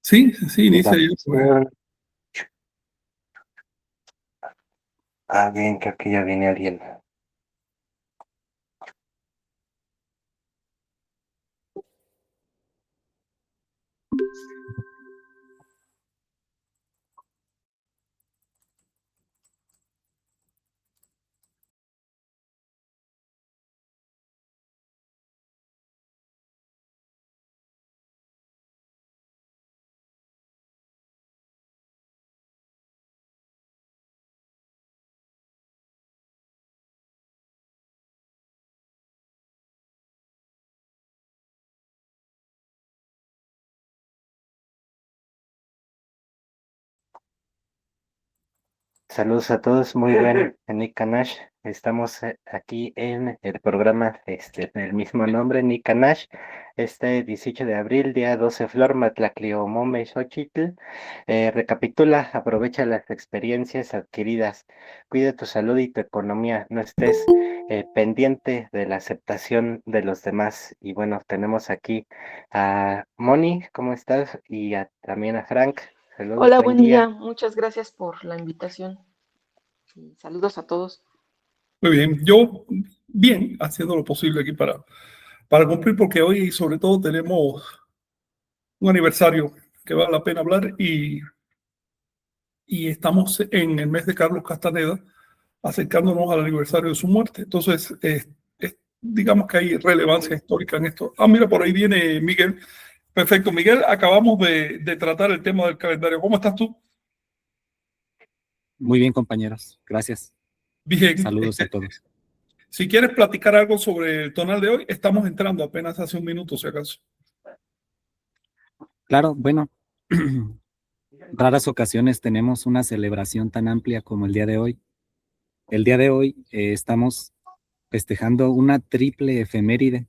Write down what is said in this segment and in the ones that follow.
Sí, sí, inicia yo. Grabación. Bien, creo que ya viene alguien. Saludos a todos, muy buen Nick Nash. Estamos aquí en el programa del mismo nombre, Nick Nash. Este 18 de abril, día 12 Flor, Matlacliomome, Xochitl. Recapitula, aprovecha las experiencias adquiridas. Cuida tu salud y tu economía. No estés pendiente de la aceptación de los demás. Y bueno, tenemos aquí a Moni, ¿cómo estás? Y también a Frank. Saludos, Hola, buen buen día. día. Muchas gracias por la invitación. Y saludos a todos. Muy bien, yo bien, haciendo lo posible aquí para cumplir, porque hoy sobre todo tenemos un aniversario que vale la pena hablar y estamos en el mes de Carlos Castaneda, acercándonos al aniversario de su muerte. Entonces, digamos que hay relevancia histórica en esto. Mira, por ahí viene Miguel. Perfecto, Miguel, acabamos de tratar el tema del calendario. ¿Cómo estás tú? Muy bien, compañeros. Gracias. Bien. Saludos a todos. Si quieres platicar algo sobre el tonal de hoy, estamos entrando apenas hace un minuto, si acaso. Claro, bueno, raras ocasiones tenemos una celebración tan amplia como el día de hoy. El día de hoy estamos festejando una triple efeméride,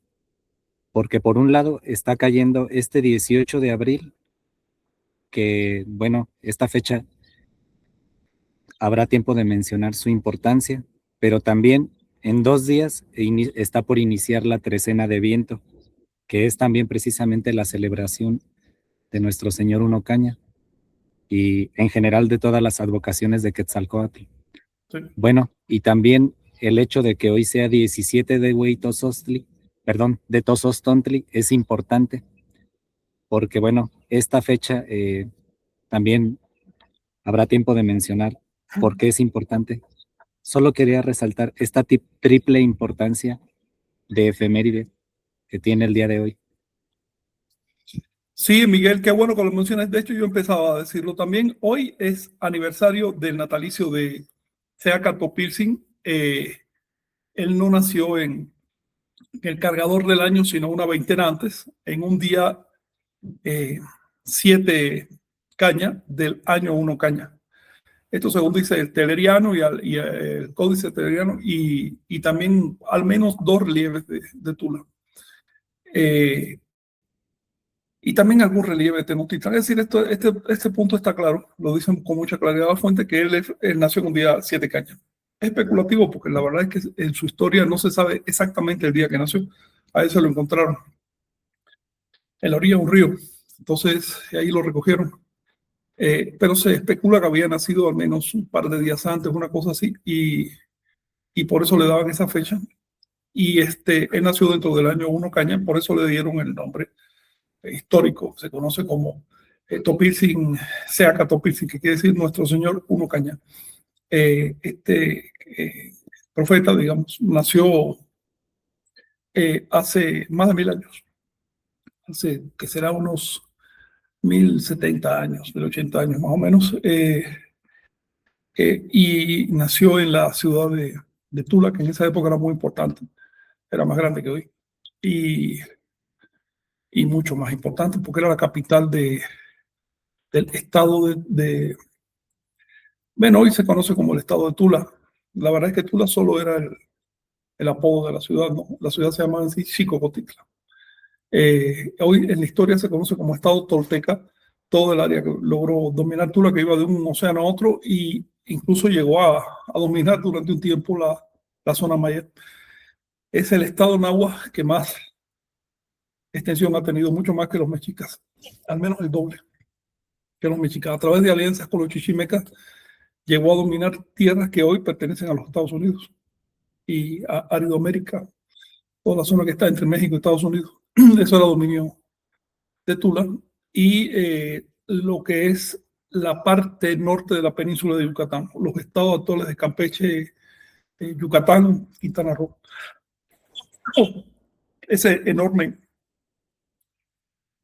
porque por un lado está cayendo este 18 de abril, que bueno, esta fecha habrá tiempo de mencionar su importancia, pero también en 2 días está por iniciar la trecena de viento, que es también precisamente la celebración de nuestro Señor Uno Caña y en general de todas las advocaciones de Quetzalcóatl. Sí. Bueno, y también el hecho de que hoy sea 17 de Hueytozostli, de Tozostontli, es importante, porque bueno, esta fecha también habrá tiempo de mencionar por qué es importante. Solo quería resaltar esta triple importancia de efeméride que tiene el día de hoy. Sí, Miguel, qué bueno que lo mencionas. De hecho, yo empezaba a decirlo también. Hoy es aniversario del natalicio de Seaca Topilzin. Él no nació en el cargador del año, sino una veintena antes, en un día 7 caña del año 1 caña. Esto según dice el Teleriano y el Códice Teleriano y también al menos 2 relieves de Tula. Y también algún relieve de Tenochtitlan. Es decir, este punto está claro, lo dicen con mucha claridad la fuente, que él nació en un día 7 cañas. Es especulativo porque la verdad es que en su historia no se sabe exactamente el día que nació. A él se lo encontraron en la orilla de un río. Entonces, ahí lo recogieron. Pero se especula que había nacido al menos un par de días antes, una cosa así, y por eso le daban esa fecha. Y él nació dentro del año 1 caña, por eso le dieron el nombre histórico, se conoce como Topilzin, Seaca Topilzin, que quiere decir Nuestro Señor Uno Caña. Profeta, digamos, nació hace más de 1000 años, hace que será unos 1070 años, 1080 años más o menos, y nació en la ciudad de Tula, que en esa época era muy importante, era más grande que hoy, y mucho más importante porque era la capital del estado bueno, hoy se conoce como el estado de Tula. La verdad es que Tula solo era el apodo de la ciudad, ¿no? La ciudad se llama en sí Xicocotitla. Hoy en la historia se conoce como estado tolteca, todo el área que logró dominar Tula, que iba de un océano a otro, y incluso llegó a dominar durante un tiempo la zona maya. Es el estado náhuatl que más extensión ha tenido, mucho más que los mexicas, al menos el doble. que los mexicas, a través de alianzas con los chichimecas, llegó a dominar tierras que hoy pertenecen a los Estados Unidos y a Aridoamérica, toda la zona que está entre México y Estados Unidos. Eso era dominio de Tula. Y lo que es la parte norte de la península de Yucatán, los estados actuales de Campeche, Yucatán, Quintana Roo. Ese enorme,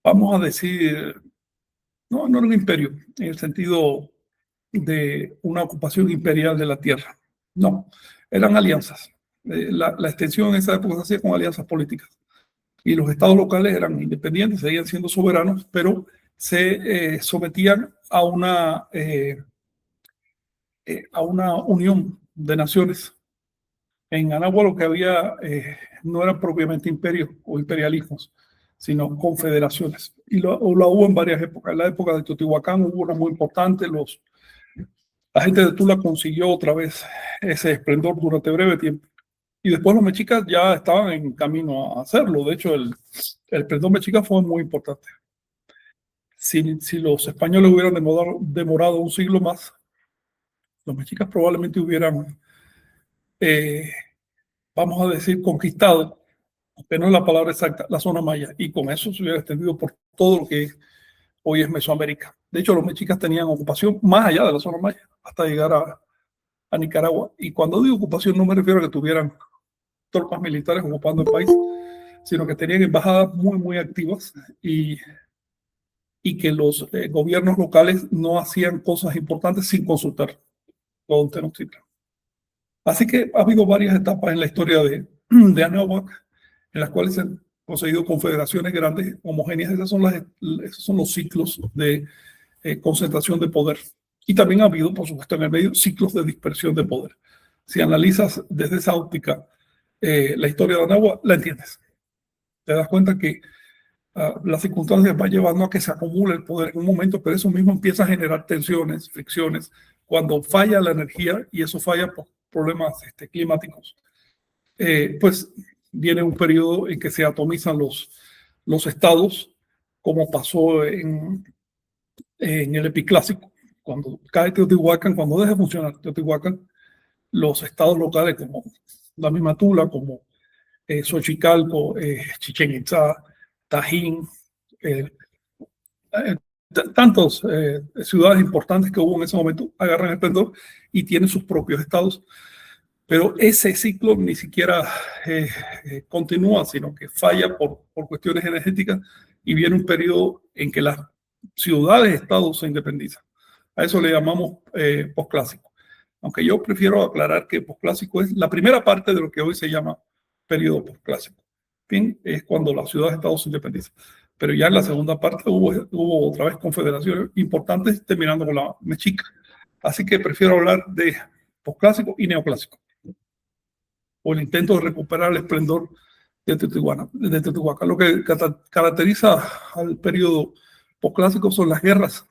vamos a decir, no era un imperio, en el sentido de una ocupación imperial de la tierra. No, eran alianzas. La extensión en esa época se hacía con alianzas políticas. Y los estados locales eran independientes, seguían siendo soberanos, pero se sometían a una unión de naciones. En Anáhuac lo que había no eran propiamente imperios o imperialismos, sino confederaciones. Y lo hubo en varias épocas. En la época de Teotihuacán hubo una muy importante. La gente de Tula consiguió otra vez ese esplendor durante breve tiempo. Y después los mexicas ya estaban en camino a hacerlo. De hecho, el esplendor mexica fue muy importante. Si los españoles hubieran demorado un siglo más, los mexicas probablemente hubieran, vamos a decir, conquistado, aunque no es la palabra exacta, la zona maya. Y con eso se hubiera extendido por todo lo que hoy es Mesoamérica. De hecho, los mexicas tenían ocupación más allá de la zona maya, hasta llegar a Nicaragua. Y cuando digo ocupación, no me refiero a que tuvieran tropas militares ocupando el país, sino que tenían embajadas muy, muy activas y que los gobiernos locales no hacían cosas importantes sin consultar con Tenochtitlan. Así que ha habido varias etapas en la historia de Anáhuac en las cuales se han conseguido confederaciones grandes, homogéneas. Esos son los ciclos de concentración de poder. Y también ha habido, por supuesto, en el medio, ciclos de dispersión de poder. Si analizas desde esa óptica la historia de Anáhuac, la entiendes. Te das cuenta que las circunstancias van llevando a que se acumule el poder en un momento, pero eso mismo empieza a generar tensiones, fricciones, cuando falla la energía, y eso falla por problemas climáticos. Pues viene un periodo en que se atomizan los estados, como pasó en el Epiclásico. Cuando cae Teotihuacán, cuando deja de funcionar Teotihuacán, los estados locales como la misma Tula, como Xochicalco, Chichén Itzá, Tajín, tantas ciudades importantes que hubo en ese momento agarran esplendor y tienen sus propios estados. Pero ese ciclo ni siquiera continúa, sino que falla por cuestiones energéticas y viene un periodo en que las ciudades-estados se independizan. A eso le llamamos posclásico. Aunque yo prefiero aclarar que posclásico es la primera parte de lo que hoy se llama periodo posclásico. Fin, es cuando las ciudades-estados se independizan. Pero ya en la segunda parte hubo otra vez confederaciones importantes, terminando con la mexica. Así que prefiero hablar de posclásico y neoclásico, o el intento de recuperar el esplendor de Teotihuacán. Lo que caracteriza al periodo posclásico son las guerras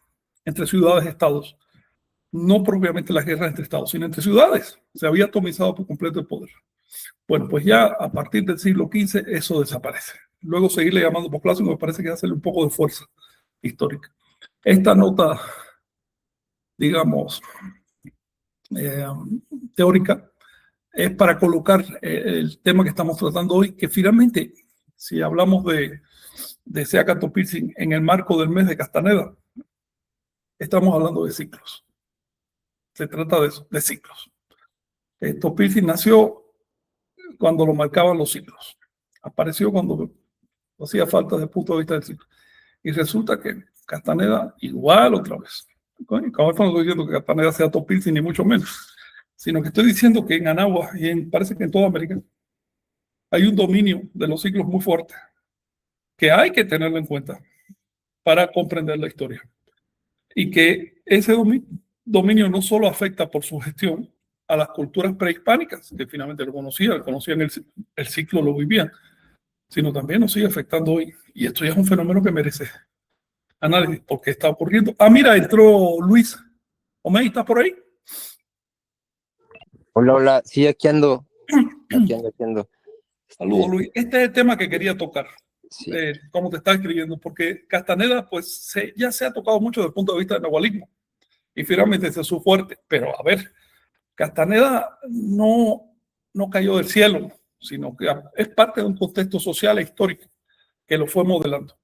entre ciudades-estados, no propiamente las guerras entre estados, sino entre ciudades. Se había atomizado por completo el poder. Bueno, pues ya a partir del siglo XV eso desaparece. Luego seguirle llamando posclásico me parece que hacerle un poco de fuerza histórica. Esta nota, digamos, teórica, es para colocar el tema que estamos tratando hoy, que finalmente, si hablamos de Seacatl-Topiltzin en el marco del mes de Castaneda, estamos hablando de ciclos. Se trata de eso, de ciclos. Topiltzin nació cuando lo marcaban los ciclos. Apareció cuando hacía falta desde el punto de vista del ciclo. Y resulta que Castaneda igual otra vez. Como no estoy diciendo que Castaneda sea Topiltzin, ni mucho menos, sino que estoy diciendo que en Anáhuac y parece que en toda América hay un dominio de los ciclos muy fuerte que hay que tenerlo en cuenta para comprender la historia. Y que ese dominio no solo afecta por su gestión a las culturas prehispánicas, que finalmente lo conocían el ciclo, lo vivían, sino también nos sigue afectando hoy. Y esto ya es un fenómeno que merece análisis, porque está ocurriendo. Ah, mira, entró Luis. Omey, ¿estás por ahí? Hola, hola. Sí, aquí ando. Aquí ando. Saludos, Luis. Este es el tema que quería tocar. Sí. como te está escribiendo, porque Castaneda pues ya se ha tocado mucho desde el punto de vista del nahualismo y finalmente ese es su fuerte, pero a ver, Castaneda no cayó del cielo, sino que es parte de un contexto social e histórico que lo fue modelando.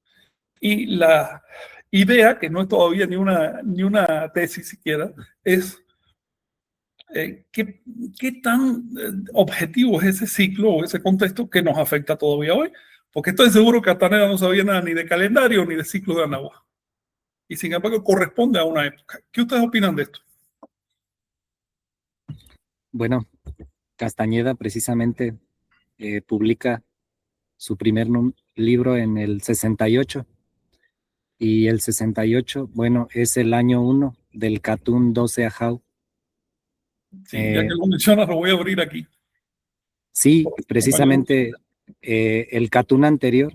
Y la idea, que no es todavía ni una tesis siquiera, es qué tan objetivo es ese ciclo o ese contexto que nos afecta todavía hoy. Porque estoy seguro que Castaneda no sabía nada ni de calendario ni de ciclo de Anáhuac. Y sin embargo corresponde a una época. ¿Qué ustedes opinan de esto? Bueno, Castañeda precisamente publica su primer libro en el 68. Y el 68, bueno, es el año 1 del Catún 12 Ajau. Sí, ya que lo mencionas, lo voy a abrir aquí. Sí, precisamente el Catún anterior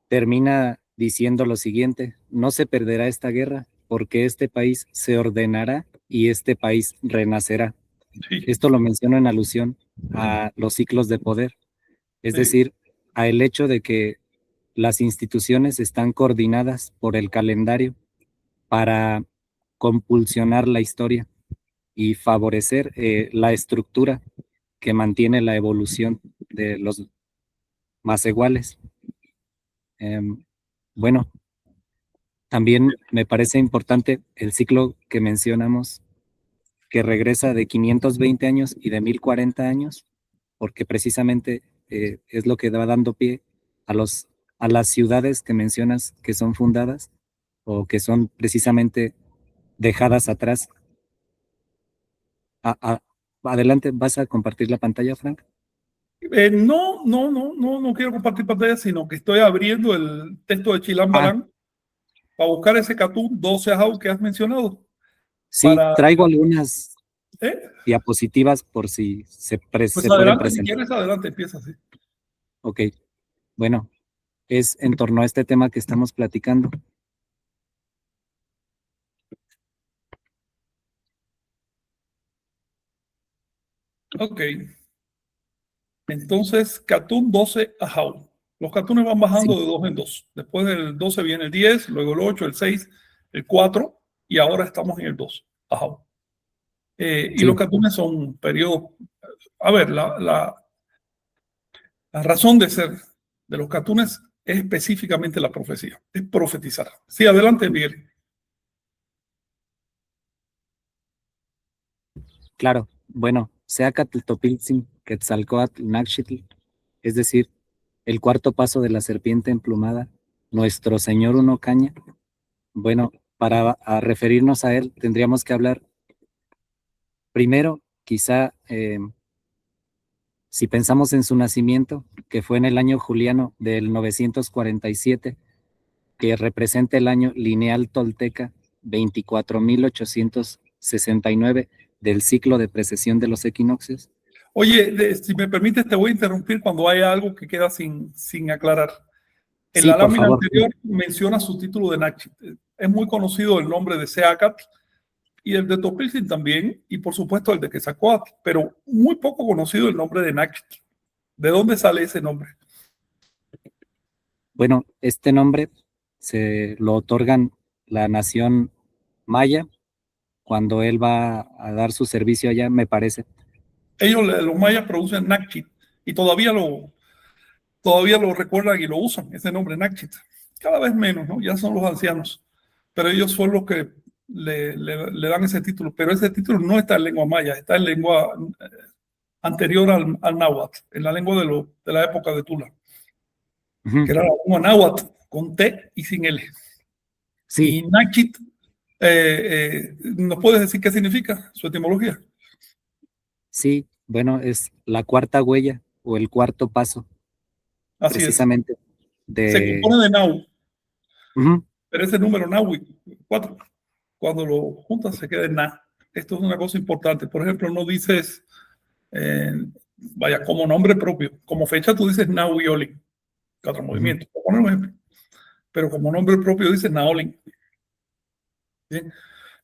termina diciendo lo siguiente: no se perderá esta guerra, porque este país se ordenará y este país renacerá. Sí. Esto lo menciono en alusión a los ciclos de poder, es decir, a el hecho de que las instituciones están coordinadas por el calendario para compulsionar la historia y favorecer la estructura que mantiene la evolución de los más iguales. Bueno, también me parece importante el ciclo que mencionamos, que regresa de 520 años y de 1040 años, porque precisamente es lo que va dando pie a las ciudades que mencionas que son fundadas o que son precisamente dejadas atrás. Adelante, ¿vas a compartir la pantalla, Frank? No quiero compartir pantalla, sino que estoy abriendo el texto de Chilam Balam para buscar ese Catún 12 Ajau que has mencionado. Sí, traigo algunas ¿Eh? diapositivas por si se Pues pueden adelante, presentar. si quieres, adelante, empieza así. Ok, bueno, es en torno a este tema que estamos platicando. Ok. Entonces, Catún 12 Ajau. Los Catunes van bajando Sí. de 2 en 2. Después del 12 viene el 10, luego el 8, el 6, el 4 y ahora estamos en el 2 Ajau. Y Sí. los Catunes son periodos. A ver, la razón de ser de los Catunes es específicamente la profecía, es profetizar. Sí, adelante, Miguel. Claro, bueno, Seacatl Topiltzin Quetzalcóatl Naxitl, es decir, el cuarto paso de la serpiente emplumada, nuestro Señor Uno Caña. Bueno, para referirnos a él tendríamos que hablar primero, quizá, si pensamos en su nacimiento, que fue en el año juliano del 947, que representa el año lineal tolteca 24.869 del ciclo de precesión de los equinoccios. Oye, si me permites, te voy a interrumpir cuando haya algo que queda sin aclarar. En Sí, la por lámina favor. anterior menciona su título de Naxit. Es muy conocido el nombre de Seacatl y el de Topiltzin también, y por supuesto el de Quetzalcóatl, pero muy poco conocido el nombre de Naxit. ¿De dónde sale ese nombre? Bueno, este nombre se lo otorgan la nación maya cuando él va a dar su servicio allá, me parece. Ellos, los mayas, producen Naxit y todavía lo recuerdan y lo usan, ese nombre Naxit. Cada vez menos, ¿no? Ya son los ancianos, pero ellos son los que le dan ese título, pero ese título no está en lengua maya, está en lengua anterior al náhuatl, en la lengua de la época de Tula, que era la lengua náhuatl, con T y sin L. Sí. Y Naxit, ¿nos puedes decir qué significa su etimología? Sí, bueno, es la cuarta huella o el cuarto paso. Así precisamente es. Se compone de Nahu, uh-huh. pero ese número Nahui, 4, cuando lo juntas se queda en Na. Esto es una cosa importante. Por ejemplo, no dices, vaya, como nombre propio, como fecha tú dices Nahui Olin, 4 movimientos, por poner un ejemplo. Pero como nombre propio dices Naolin. ¿Sí?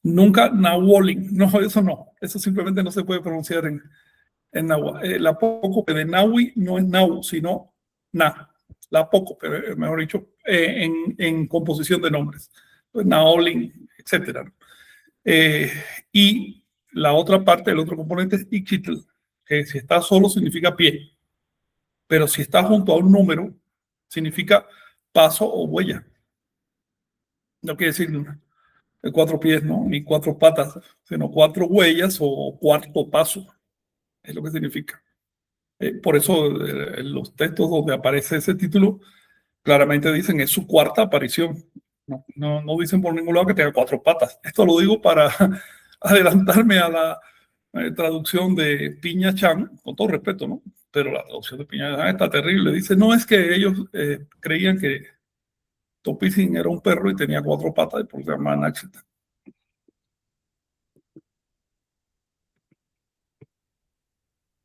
Nunca Nahuolin, no, eso no. Eso simplemente no se puede pronunciar en Nahua. La apócope de Nahui no es Nahu, sino Na. la poco, pero mejor dicho, en composición de nombres, Naolin, etcétera. Y la otra parte, el otro componente es Ixchitl, que si está solo significa pie, pero si está junto a un número, significa paso o huella. No quiere decir 4 pies, ¿no? Ni 4 patas, sino 4 huellas o cuarto paso, es lo que significa. Por eso los textos donde aparece ese título claramente dicen es su cuarta aparición. No dicen por ningún lado que tenga 4 patas. Esto lo digo para adelantarme a la traducción de Piña Chan, con todo respeto, ¿no? Pero la traducción de Piña Chan está terrible. Dice, no es que ellos creían que Topicin era un perro y tenía 4 patas y por eso se llamaban Naxita.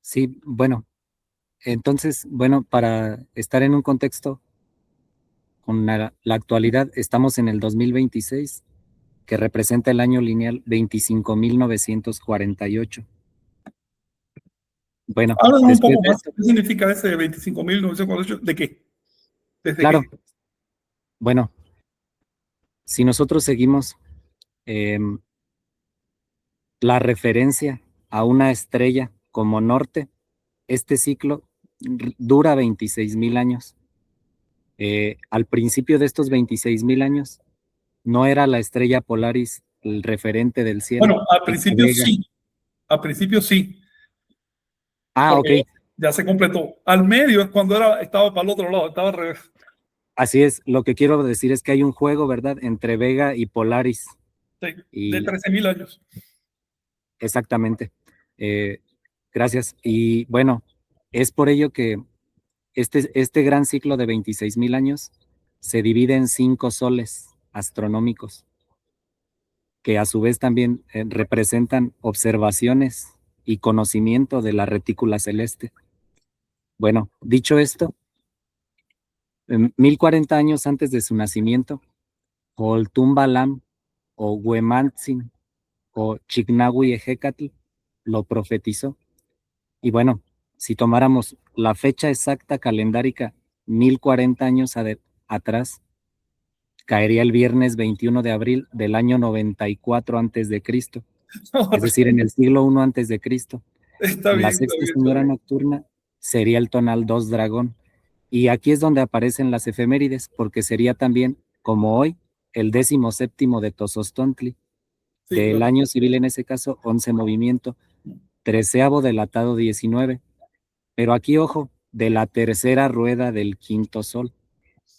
Sí, bueno, entonces, bueno, para estar en un contexto con la actualidad, estamos en el 2026, que representa el año lineal 25.948. Bueno, Háblanos un después poco de más. esto, ¿Qué significa ese 25.948? ¿De qué? ¿Desde claro, qué? bueno, si nosotros seguimos la referencia a una estrella como norte, este ciclo dura 26.000 años. Al principio de estos 26.000 años, no era la estrella Polaris el referente del cielo. Bueno, al Este principio Vega. sí. Al principio sí. Ah, ok. Porque ya se completó. Al medio es cuando estaba para el otro lado, estaba al revés. Así es. Lo que quiero decir es que hay un juego, ¿verdad?, entre Vega y Polaris. Sí, de Y 13.000 años. exactamente. Gracias. Y bueno, es por ello que este gran ciclo de 26.000 años se divide en 5 soles astronómicos, que a su vez también representan observaciones y conocimiento de la retícula celeste. Bueno, dicho esto, 1040 años antes de su nacimiento, Holtum Balam o Huemantzin o Chignahui Ejecatl lo profetizó. Y bueno, si tomáramos la fecha exacta calendárica, 1040 años atrás, caería el viernes 21 de abril del año 94 antes de Cristo, es decir, en el siglo I antes de Cristo. Está En la bien, está sexta bien, está señora bien. nocturna sería el tonal 2 dragón. Y aquí es donde aparecen las efemérides, porque sería también, como hoy, el 17º de Tozostontli, Sí, del claro. año civil en ese caso, 11 movimiento, 13º delatado 19, pero aquí, ojo, de la tercera rueda del quinto sol.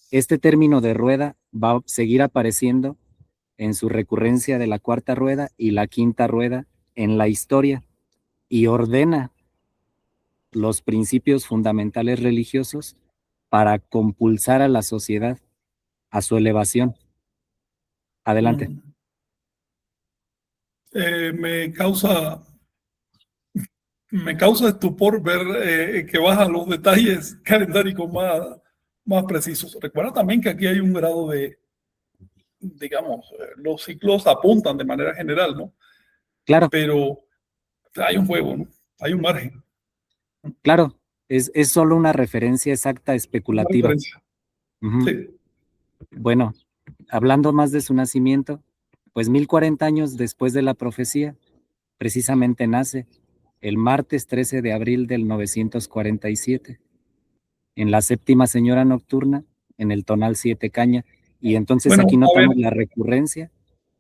Este término de rueda va a seguir apareciendo en su recurrencia de la cuarta rueda y la quinta rueda en la historia y ordena los principios fundamentales religiosos para compulsar a la sociedad a su elevación. Adelante. Eh, me causa, me causa estupor ver que bajan los detalles calendáricos más precisos. Recuerda también que aquí hay un grado de, digamos, los ciclos apuntan de manera general, ¿no? Claro, Pero hay un juego, ¿no? Hay un margen, claro, es solo una referencia exacta una especulativa. referencia. Ujú. Sí. Bueno, hablando más de su nacimiento, pues 1040 años después de la profecía, precisamente nace el martes 13 de abril del 947, en la séptima señora nocturna, en el tonal 7 caña, y entonces Bueno, aquí notamos la recurrencia.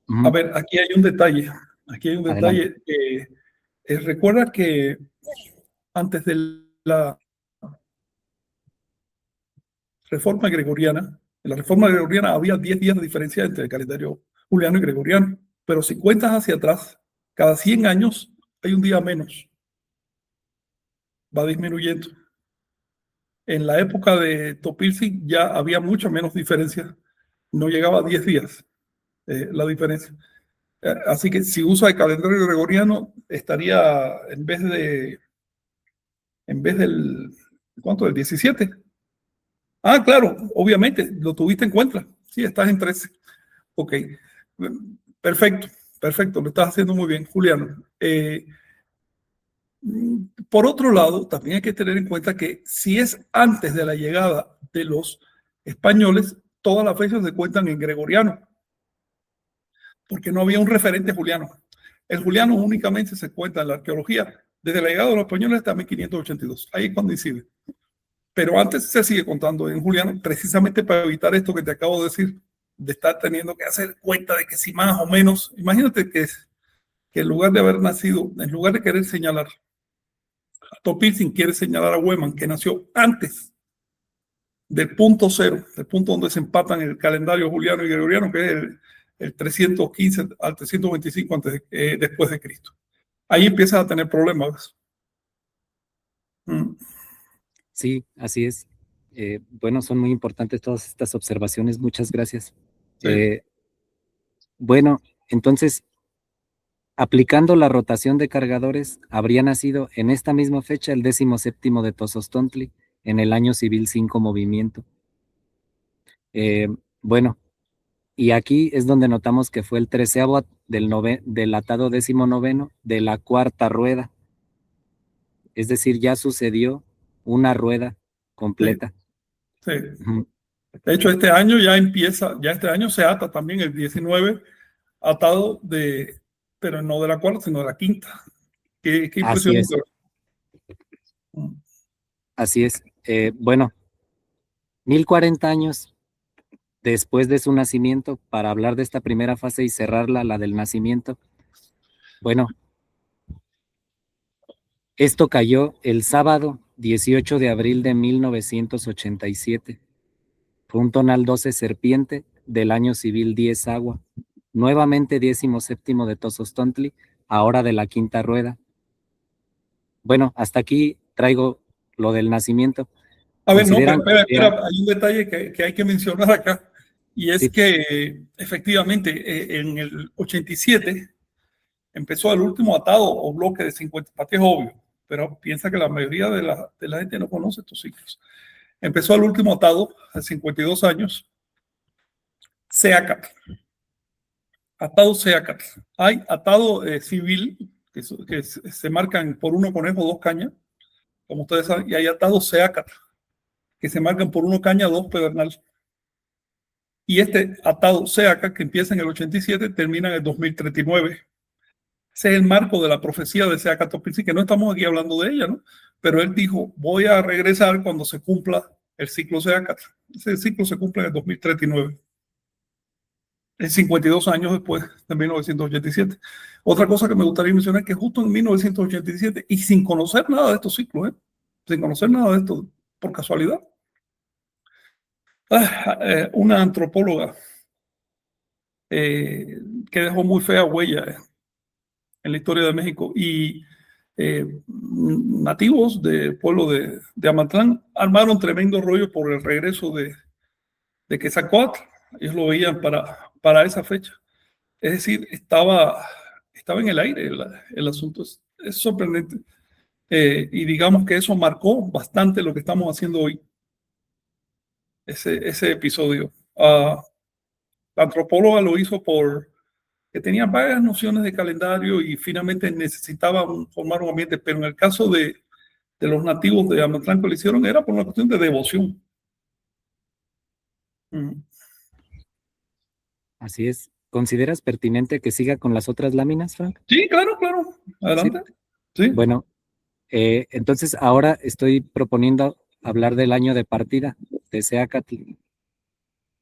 a Ujú. ver, aquí hay un detalle. Aquí hay un Adelante. detalle. Recuerda que antes de la reforma gregoriana, en la reforma gregoriana había 10 días de diferencia entre el calendario juliano y gregoriano, pero si cuentas hacia atrás, cada 100 años hay un día menos, va disminuyendo. En la época de Topilsi ya había mucha menos diferencia, no llegaba a 10 días la diferencia. Así que si usa el calendario gregoriano, estaría en vez del, ¿cuánto? Del 17. Ah, claro, obviamente, lo tuviste en cuenta. Sí, estás en 13. Ok, perfecto, perfecto, lo estás haciendo muy bien, Juliano. Por otro lado, también hay que tener en cuenta que si es antes de la llegada de los españoles, todas las fechas se cuentan en gregoriano, porque no había un referente juliano. El juliano únicamente se cuenta en la arqueología desde la llegada de los españoles hasta 1582. Ahí es cuando incide. Pero antes se sigue contando en juliano, precisamente para evitar esto que te acabo de decir, de estar teniendo que hacer cuenta de que si más o menos, imagínate que en lugar de haber nacido, en lugar de querer señalar, Topilsin quiere señalar a Weman, que nació antes del punto cero, del punto donde se empatan el calendario juliano y gregoriano, que es el 315 al 325 después de Cristo. Ahí empiezas a tener problemas. Sí, así es. Bueno, son muy importantes todas estas observaciones. Muchas gracias. Sí. Bueno, entonces, aplicando la rotación de cargadores, habría nacido en esta misma fecha el 17º de Tozostontli, en el año civil 5 movimiento. Bueno, y aquí es donde notamos que fue el 13º del atado 19º de la cuarta rueda. Es decir, ya sucedió una rueda completa. Sí. De hecho, este año ya empieza, ya este año se ata también el 19 atado pero no de la cuarta, sino de la quinta. Qué impresionante. Así es. Bueno, 1040 años después de su nacimiento, para hablar de esta primera fase y cerrarla, la del nacimiento. Bueno, esto cayó el sábado 18 de abril de 1987. Fue un tonal 12 serpiente del año civil 10 agua. Nuevamente 17º de Tozostontli, ahora de la quinta rueda. Bueno, hasta aquí traigo lo del nacimiento. A ver, no, pero espera, hay un detalle que hay que mencionar acá, y es que efectivamente en el 87 empezó el último atado o bloque de 50, para ti es obvio, pero piensa que la mayoría de la gente no conoce estos ciclos. Empezó el último atado a 52 años, Seacat. Atado Seacat. Hay atado civil, que se marcan por uno conejo, dos cañas, como ustedes saben, y hay atado Seacat, que se marcan por uno caña, dos pedernal. Y este atado Seacat, que empieza en el 87, termina en el 2039. Ese es el marco de la profecía de Seacat Topilsin, que no estamos aquí hablando de ella, ¿no? Pero él dijo, voy a regresar cuando se cumpla el ciclo Seacat. Ese ciclo se cumple en el 2039. Es 52 años después de 1987. Otra cosa que me gustaría mencionar es que justo en 1987, y sin conocer nada de estos ciclos, sin conocer nada de esto por casualidad, una antropóloga que dejó muy fea huella en la historia de México y nativos del pueblo de Amatlán armaron tremendo rollo por el regreso de Quetzalcóatl. Ellos lo veían para esa fecha. Es decir, estaba en el aire el asunto. Es sorprendente. Y digamos que eso marcó bastante lo que estamos haciendo hoy. Ese episodio. La antropóloga lo hizo que tenía varias nociones de calendario y finalmente necesitaba formar un ambiente, pero en el caso de los nativos de Amatlán que lo hicieron era por una cuestión de devoción. Así es. ¿Consideras pertinente que siga con las otras láminas, Frank? Sí, claro. Adelante. Sí. Bueno, entonces ahora estoy proponiendo hablar del año de partida de Seacatl.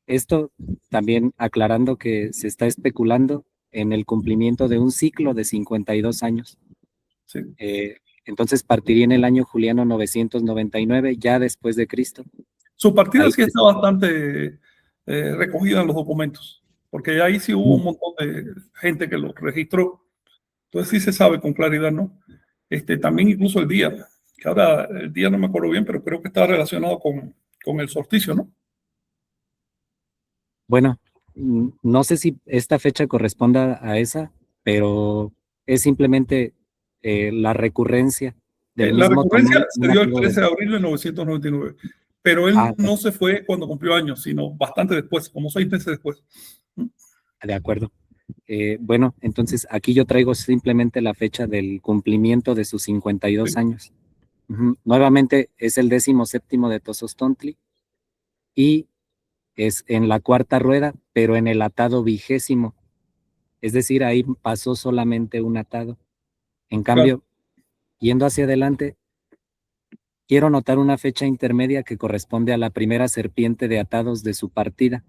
Esto también aclarando que se está especulando en el cumplimiento de un ciclo de 52 años. Sí. Entonces partiría en el año juliano 999, ya después de Cristo. Su partida sí está bastante recogida en los documentos, porque ahí sí hubo un montón de gente que lo registró. Entonces sí se sabe con claridad, ¿no? También incluso el día, que ahora el día no me acuerdo bien, pero creo que está relacionado con el solsticio, ¿no? Bueno, no sé si esta fecha corresponda a esa, pero es simplemente la recurrencia del mismo. La recurrencia se dio el 13 de abril de 1999, pero él no se fue cuando cumplió años, sino bastante después, como 6 meses después. De acuerdo. Bueno, entonces aquí yo traigo simplemente la fecha del cumplimiento de sus 52 Sí. años. Nuevamente es el 17º de Tozostontli y es en la cuarta rueda, pero en el atado 20º. Es decir, ahí pasó solamente un atado. En cambio, yendo hacia adelante, quiero notar una fecha intermedia que corresponde a la primera serpiente de atados de su partida.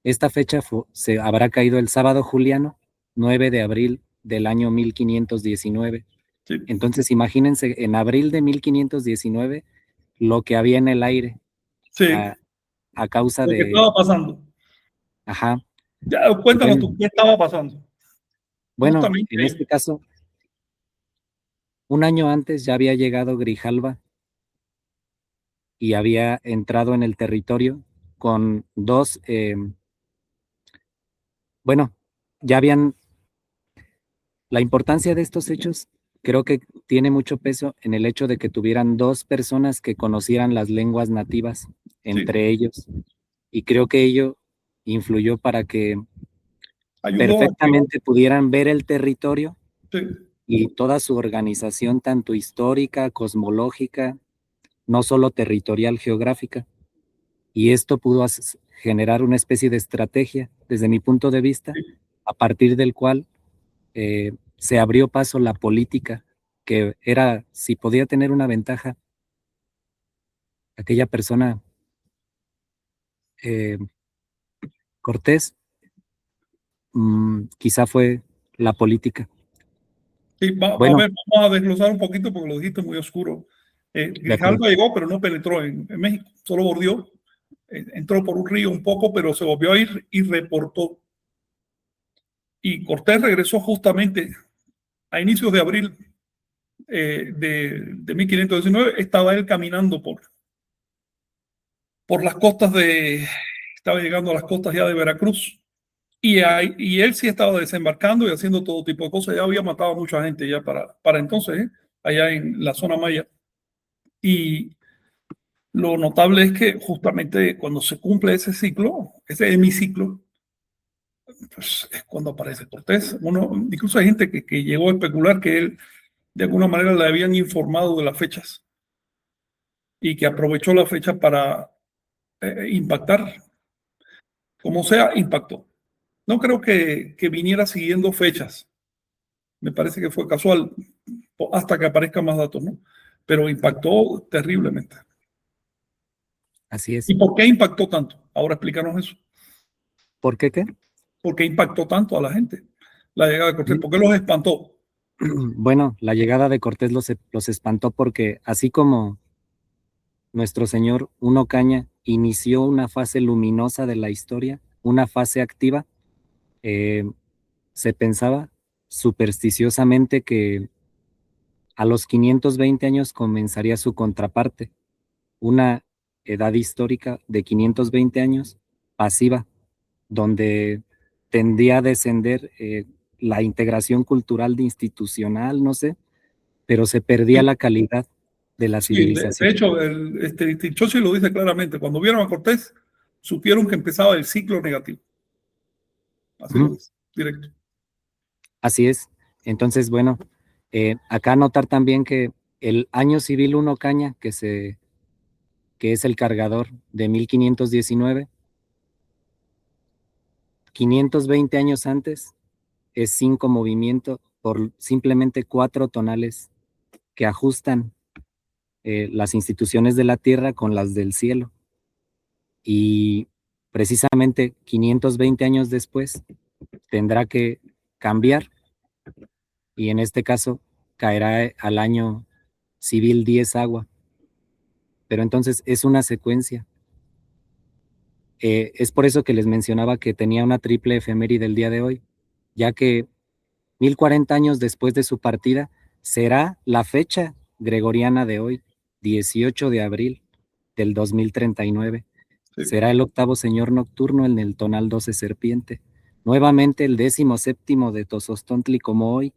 Esta fecha se habrá caído el sábado juliano, 9 de abril del año 1519. Sí. Entonces, imagínense, en abril de 1519, lo que había en el aire Sí, a causa lo que de... estaba pasando. Ajá. Ya, cuéntanos Bueno, tú, ¿qué estaba pasando? bueno, Justamente en ahí. este caso, un año antes ya había llegado Grijalva y había entrado en el territorio con dos, bueno, ya habían, la importancia de estos hechos creo que tiene mucho peso en el hecho de que tuvieran dos personas que conocieran las lenguas nativas Sí, entre ellos, y creo que ello influyó para que ayudó a que, perfectamente pudieran ver el territorio sí, y toda su organización, tanto histórica, cosmológica, no solo territorial, geográfica. Y esto pudo generar una especie de estrategia, desde mi punto de vista, sí, a partir del cual se abrió paso la política, que era, si podía tener una ventaja, aquella persona, eh, Cortés, quizá fue la política. sí, a Bueno, ver, vamos a desglosar un poquito porque lo dijiste muy oscuro. de acuerdo. Grijalva llegó, pero no penetró en México, solo bordeó, entró por un río un poco, pero se volvió a ir y reportó. Y Cortés regresó justamente a inicios de abril de 1519, estaba él caminando por las costas estaba llegando a las costas ya de Veracruz. Y él sí estaba desembarcando y haciendo todo tipo de cosas. Ya había matado a mucha gente ya para entonces, allá en la zona maya. Y lo notable es que justamente cuando se cumple ese ciclo, ese hemiciclo, pues es cuando aparece Cortés. Incluso hay gente que llegó a especular que él de alguna manera le habían informado de las fechas y que aprovechó la fecha para impactar. Como sea, impactó. No creo que viniera siguiendo fechas. Me parece que fue casual hasta que aparezcan más datos, ¿no? Pero impactó terriblemente. Así es. ¿Y por qué impactó tanto? Ahora explícanos eso. ¿Por qué qué? ¿Por qué impactó tanto a la gente la llegada de Cortés? ¿Por qué los espantó? Bueno, la llegada de Cortés los espantó porque así como nuestro señor Uno Caña inició una fase luminosa de la historia, una fase activa, eh, se pensaba supersticiosamente que a los 520 años comenzaría su contraparte, una edad histórica de 520 años pasiva, donde tendía a descender la integración cultural de institucional, no sé, pero se perdía Sí, la calidad de la sí, de civilización. hecho, Tichochi lo dice claramente. Cuando vieron a Cortés, supieron que empezaba el ciclo negativo. Así lo dice, directo. Así es. Entonces, bueno, acá notar también que el año civil 1 Caña, que es el cargador de 1519, 520 años antes, es 5 movimientos por simplemente 4 tonales que ajustan las instituciones de la tierra con las del cielo. Y precisamente 520 años después tendrá que cambiar, y en este caso caerá al año civil 10 agua. Pero entonces es una secuencia. Es por eso que les mencionaba que tenía una triple efeméride del día de hoy, ya que 1040 años después de su partida será la fecha gregoriana de hoy, 18 de abril del 2039. Sí. Será el octavo señor nocturno en el tonal 12 serpiente. Nuevamente el 17º de Tozostontli como hoy,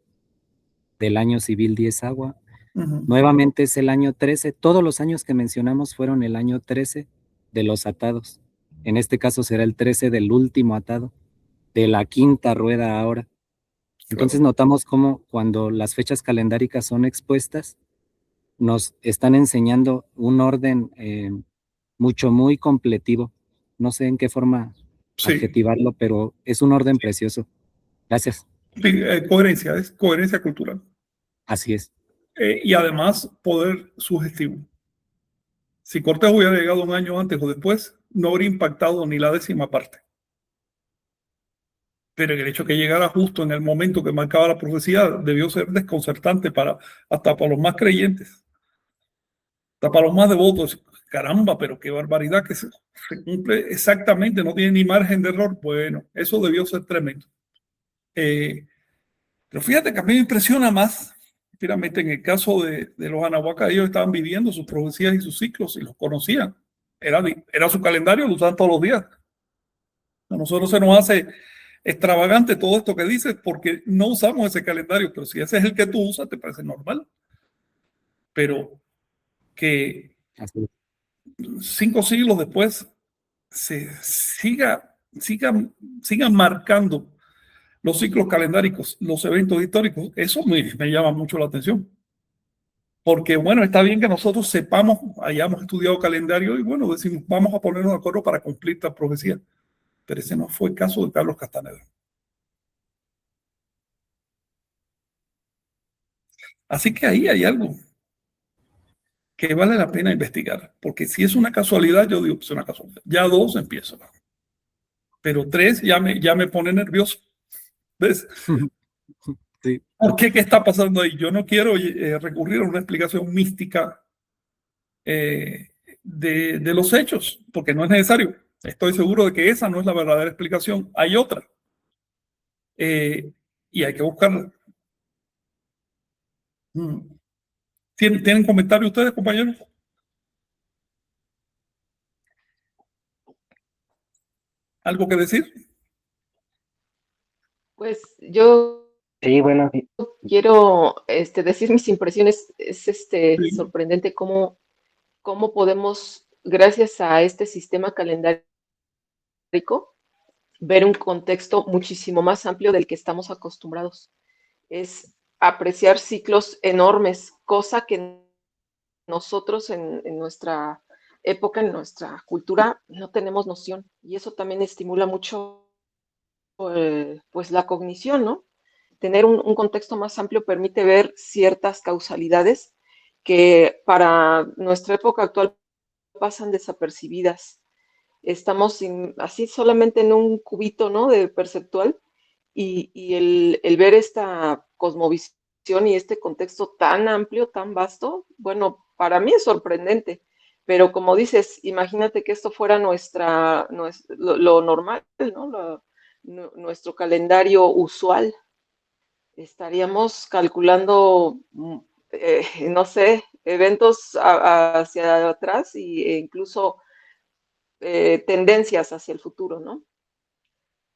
del año civil 10 agua. Nuevamente es el año 13. Todos los años que mencionamos fueron el año 13 de los atados. En este caso será el 13 del último atado. de la quinta rueda ahora. Entonces notamos cómo cuando las fechas calendáricas son expuestas, nos están enseñando un orden muy completivo. No sé en qué forma Sí, adjetivarlo, pero es un orden precioso. Gracias. sí, coherencia, es coherencia cultural. Así es. Y además, poder sugestivo. Si Cortés hubiera llegado un año antes o después, no habría impactado ni la décima parte. Pero el hecho de que llegara justo en el momento que marcaba la profecía debió ser desconcertante hasta para los más creyentes, hasta para los más devotos. Caramba, pero qué barbaridad que se cumple exactamente, no tiene ni margen de error. Bueno, eso debió ser tremendo. Pero fíjate que a mí me impresiona más, finalmente en el caso de los anahuacas, ellos estaban viviendo sus profecías y sus ciclos y los conocían. Era su calendario, lo usaban todos los días. A nosotros se nos hace extravagante todo esto que dices porque no usamos ese calendario, pero si ese es el que tú usas, te parece normal. Pero que Así es. 5 siglos después se sigan marcando los ciclos calendáricos, los eventos históricos, eso me llama mucho la atención. Porque bueno, está bien que nosotros sepamos, hayamos estudiado calendario y bueno, decimos, vamos a ponernos de acuerdo para cumplir esta profecía. Pero ese no fue el caso de Carlos Castaneda. Así que ahí hay algo que vale la pena investigar, porque si es una casualidad, yo digo que es una casualidad. Ya 2 empieza, pero 3 ya me pone nervioso. ¿Ves? Sí. ¿Por qué? ¿Qué está pasando ahí? Yo no quiero recurrir a una explicación mística eh, de los hechos, porque no es necesario. Estoy seguro de que esa no es la verdadera explicación. Hay otra. Y hay que buscarla. ¿Tienen comentarios ustedes, compañeros? ¿Algo que decir? Pues yo Sí, bueno, quiero decir mis impresiones. Es Sí, sorprendente cómo podemos, gracias a este sistema calendárico, ver un contexto muchísimo más amplio del que estamos acostumbrados. Es apreciar ciclos enormes, cosa que nosotros en nuestra época, en nuestra cultura, no tenemos noción. Y eso también estimula mucho pues la cognición, ¿no? Tener un contexto más amplio permite ver ciertas causalidades que para nuestra época actual pasan desapercibidas. Estamos así solamente en un cubito, ¿no? De perceptual y el ver esta cosmovisión y este contexto tan amplio, tan vasto, bueno, para mí es sorprendente. Pero como dices, imagínate que esto fuera lo normal, ¿no? Nuestro calendario usual. Estaríamos calculando, no sé, eventos hacia atrás e incluso tendencias hacia el futuro, ¿no?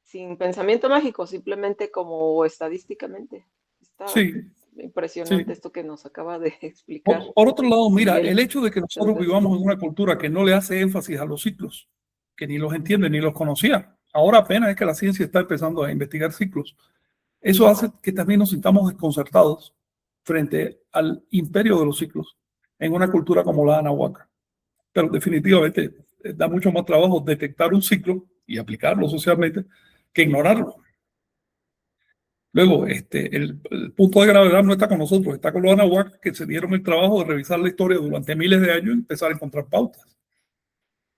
Sin pensamiento mágico, simplemente como estadísticamente. Está sí, impresionante sí. esto que nos acaba de explicar Por otro lado, mira, Miguel. el hecho de que Muchas nosotros gracias. vivamos en una cultura que no le hace énfasis a los ciclos, que ni los entiende ni los conocía, ahora apenas es que la ciencia está empezando a investigar ciclos, eso hace que también nos sintamos desconcertados frente al imperio de los ciclos en una cultura como la anahuaca. Pero definitivamente da mucho más trabajo detectar un ciclo y aplicarlo socialmente que ignorarlo. Luego, el punto de gravedad no está con nosotros, está con los anahuacas que se dieron el trabajo de revisar la historia durante miles de años y empezar a encontrar pautas.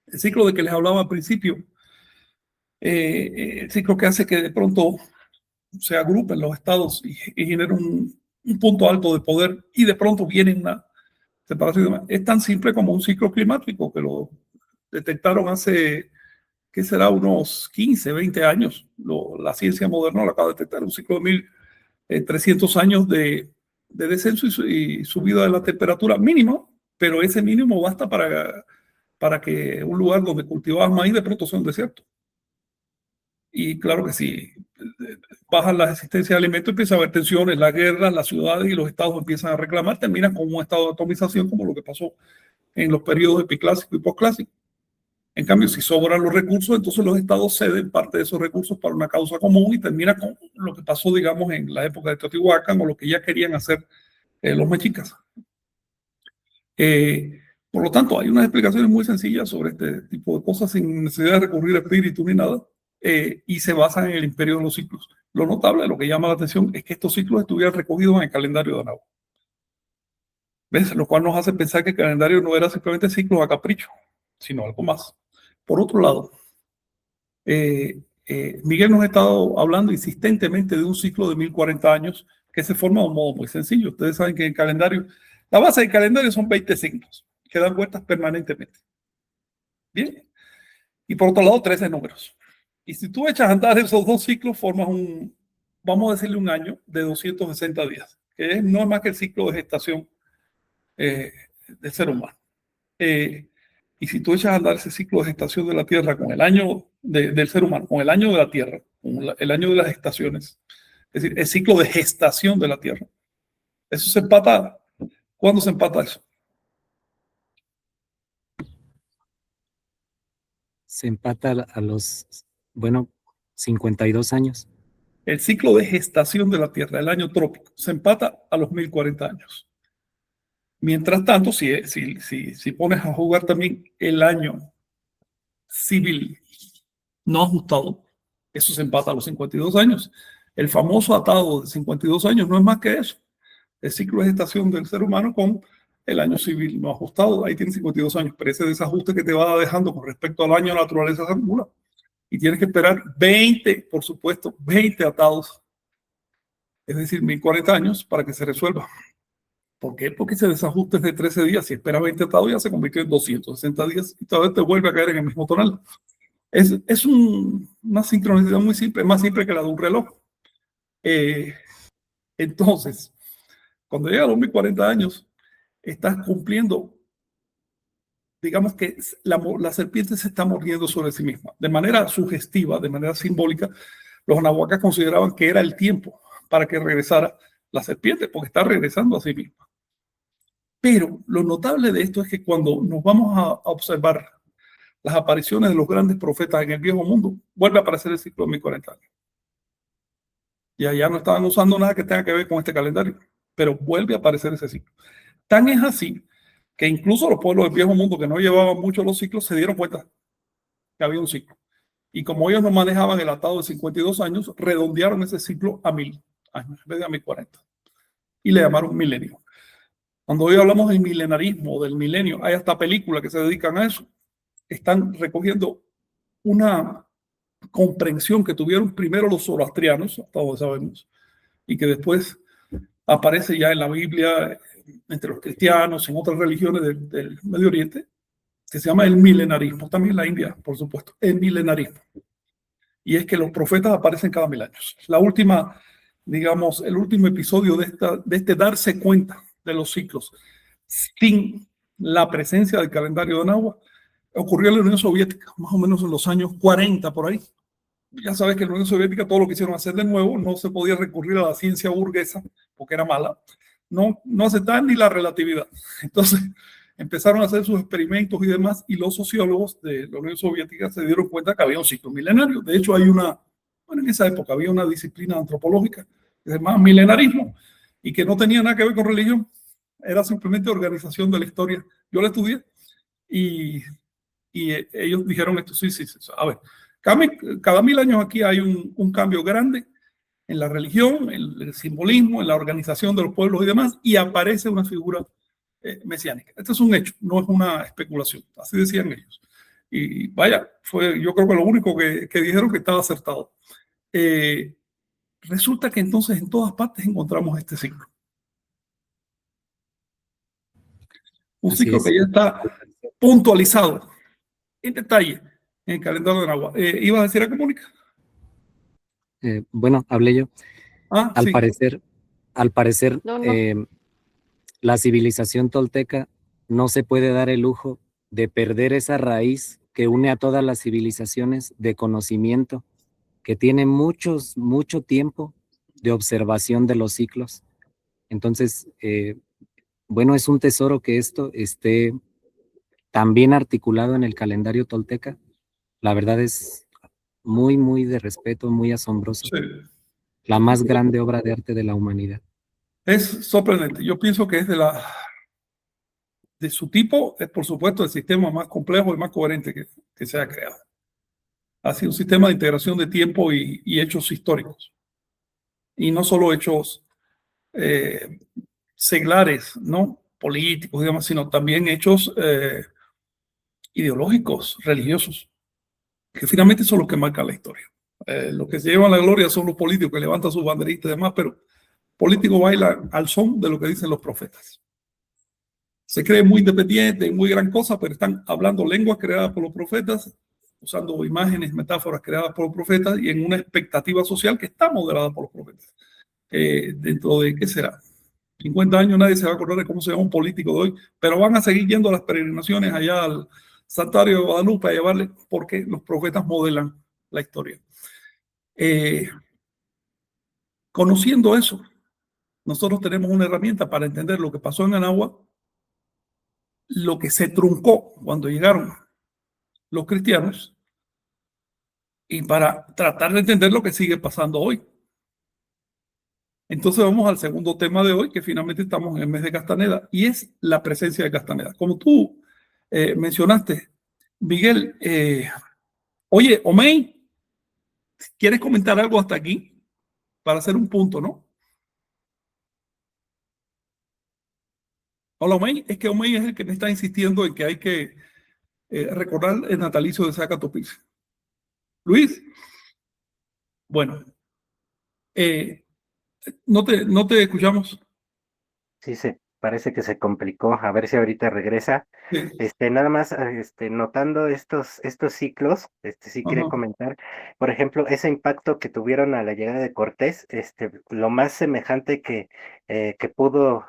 El ciclo de que les hablaba al principio, el ciclo que hace que de pronto se agrupen los estados y generen un punto alto de poder y de pronto viene una separación. Es tan simple como un ciclo climático que lo detectaron hace, ¿qué será? Unos 15, 20 años. La ciencia moderna lo acaba de detectar, un ciclo de 1300 años de descenso y subida de la temperatura mínima, pero ese mínimo basta para que un lugar donde cultivabas maíz de pronto sea un desierto. Y claro que si bajan las existencias de alimentos, empieza a haber tensiones, las guerras, las ciudades y los estados empiezan a reclamar, terminan con un estado de atomización como lo que pasó en los periodos epiclásicos y postclásicos. En cambio, si sobran los recursos, entonces los estados ceden parte de esos recursos para una causa común y termina con lo que pasó, digamos, en la época de Teotihuacán o lo que ya querían hacer los mexicas. Por lo tanto, hay unas explicaciones muy sencillas sobre este tipo de cosas sin necesidad de recurrir a espíritu ni nada, y se basan en el imperio de los ciclos. Lo notable, lo que llama la atención, es que estos ciclos estuvieran recogidos en el calendario de Anáhuac. ¿Ves? Lo cual nos hace pensar que el calendario no era simplemente ciclos a capricho, sino algo más. Por otro lado, Miguel nos ha estado hablando insistentemente de un ciclo de 1040 años que se forma de un modo muy sencillo. Ustedes saben que en el calendario, la base del calendario son 20 signos que dan vueltas permanentemente. Bien. Y por otro lado, 13 números. Y si tú echas a andar esos dos ciclos, formas vamos a decirle un año de 260 días, que no es más que el ciclo de gestación del ser humano. Y si tú echas a andar ese ciclo de gestación de la Tierra con el año del ser humano, con el año de la Tierra, con el año de las estaciones, es decir, el ciclo de gestación de la Tierra, eso se empata. ¿Cuándo se empata eso? Se empata a los, 52 años. El ciclo de gestación de la Tierra, el año trópico, se empata a los 1040 años. Mientras tanto, si pones a jugar también el año civil no ajustado, eso se empata a los 52 años. El famoso atado de 52 años no es más que eso. El ciclo de gestación del ser humano con el año civil no ajustado. Ahí tiene 52 años, pero ese desajuste que te va dejando con respecto al año de naturaleza se acumula. Y tienes que esperar 20, por supuesto, 20 atados, es decir, 1040 años para que se resuelva. ¿Por qué? Porque ese desajuste es de 13 días. Si esperas 20 atados, ya se convirtió en 260 días y todavía te vuelve a caer en el mismo tonal. Es una sincronización muy simple, más simple que la de un reloj. Entonces, cuando llega a los 1040 años, estás cumpliendo, digamos que la serpiente se está mordiendo sobre sí misma. De manera sugestiva, de manera simbólica, los anahuacas consideraban que era el tiempo para que regresara la serpiente, porque está regresando a sí misma. Pero lo notable de esto es que cuando nos vamos a observar las apariciones de los grandes profetas en el viejo mundo, vuelve a aparecer el ciclo de 1040 años. Y allá no estaban usando nada que tenga que ver con este calendario, pero vuelve a aparecer ese ciclo. Tan es así que incluso los pueblos del viejo mundo que no llevaban mucho los ciclos se dieron cuenta que había un ciclo. Y como ellos no manejaban el atado de 52 años, redondearon ese ciclo a 1000 años en vez de a 1040. Y le llamaron milenio. Cuando hoy hablamos del milenarismo, del milenio, hay hasta películas que se dedican a eso. Están recogiendo una comprensión que tuvieron primero los zoroastrianos, hasta donde sabemos, y que después aparece ya en la Biblia, entre los cristianos, en otras religiones del Medio Oriente, que se llama el milenarismo, también en la India, por supuesto, el milenarismo. Y es que los profetas aparecen cada 1000 años. La última, digamos, el último episodio de este darse cuenta de los ciclos sin la presencia del calendario de Anáhuac ocurrió en la Unión Soviética, más o menos en los años 40 por ahí. Ya sabes que en la Unión Soviética todo lo quisieron hacer de nuevo, no se podía recurrir a la ciencia burguesa porque era mala, no aceptaban ni la relatividad. Entonces empezaron a hacer sus experimentos y demás, y los sociólogos de la Unión Soviética se dieron cuenta que había un ciclo milenario. De hecho, en esa época había una disciplina antropológica que se llamaba milenarismo y que no tenía nada que ver con religión, era simplemente organización de la historia. Yo la estudié y ellos dijeron esto, sí. A ver, cada 1000 años aquí hay un cambio grande en la religión, en el simbolismo, en la organización de los pueblos y demás, y aparece una figura mesiánica. Este es un hecho, no es una especulación, así decían ellos. Y vaya, fue yo creo que lo único que dijeron que estaba acertado. Resulta que entonces en todas partes encontramos este ciclo. Un Así ciclo es. que ya está puntualizado en detalle en el calendario de Anáhuac. ¿Ibas a decir a Mónica? Hablé yo. Al Sí. parecer, No. la civilización tolteca no se puede dar el lujo de perder esa raíz que une a todas las civilizaciones de conocimiento, que tiene mucho tiempo de observación de los ciclos. Entonces, es un tesoro que esto esté tan bien articulado en el calendario tolteca. La verdad es muy, muy de respeto, muy asombroso. Sí. La más grande obra de arte de la humanidad. Es sorprendente. Yo pienso que es de su tipo, es por supuesto el sistema más complejo y más coherente que se ha creado. Ha sido un sistema de integración de tiempo y hechos históricos. Y no solo hechos seglares, ¿no? Políticos, digamos, sino también hechos ideológicos, religiosos, que finalmente son los que marcan la historia. Los que se llevan la gloria son los políticos que levantan sus banderitas y demás, pero políticos bailan al son de lo que dicen los profetas. Se cree muy independiente, muy gran cosa, pero están hablando lenguas creadas por los profetas, usando imágenes, metáforas creadas por los profetas y en una expectativa social que está moderada por los profetas. Dentro de, ¿qué será? 50 años nadie se va a acordar de cómo se llama un político de hoy, pero van a seguir yendo a las peregrinaciones allá al Santuario de Guadalupe a llevarle, porque los profetas modelan la historia. Conociendo eso, nosotros tenemos una herramienta para entender lo que pasó en Anáhuac, lo que se truncó cuando llegaron los cristianos y para tratar de entender lo que sigue pasando hoy. Entonces vamos al segundo tema de hoy, que finalmente estamos en el mes de Castaneda, y es la presencia de Castaneda. Como tú mencionaste, Miguel, oye, Omey, ¿quieres comentar algo hasta aquí? Para hacer un punto, ¿no? Hola, Omey, es que Omey es el que me está insistiendo en que hay que recordar el natalicio de Zacatopilz. Luis, bueno, no te escuchamos. Sí, parece que se complicó. A ver si ahorita regresa. Sí. Nada más, notando estos ciclos, sí quería Ajá. comentar, por ejemplo, ese impacto que tuvieron a la llegada de Cortés, lo más semejante que pudo,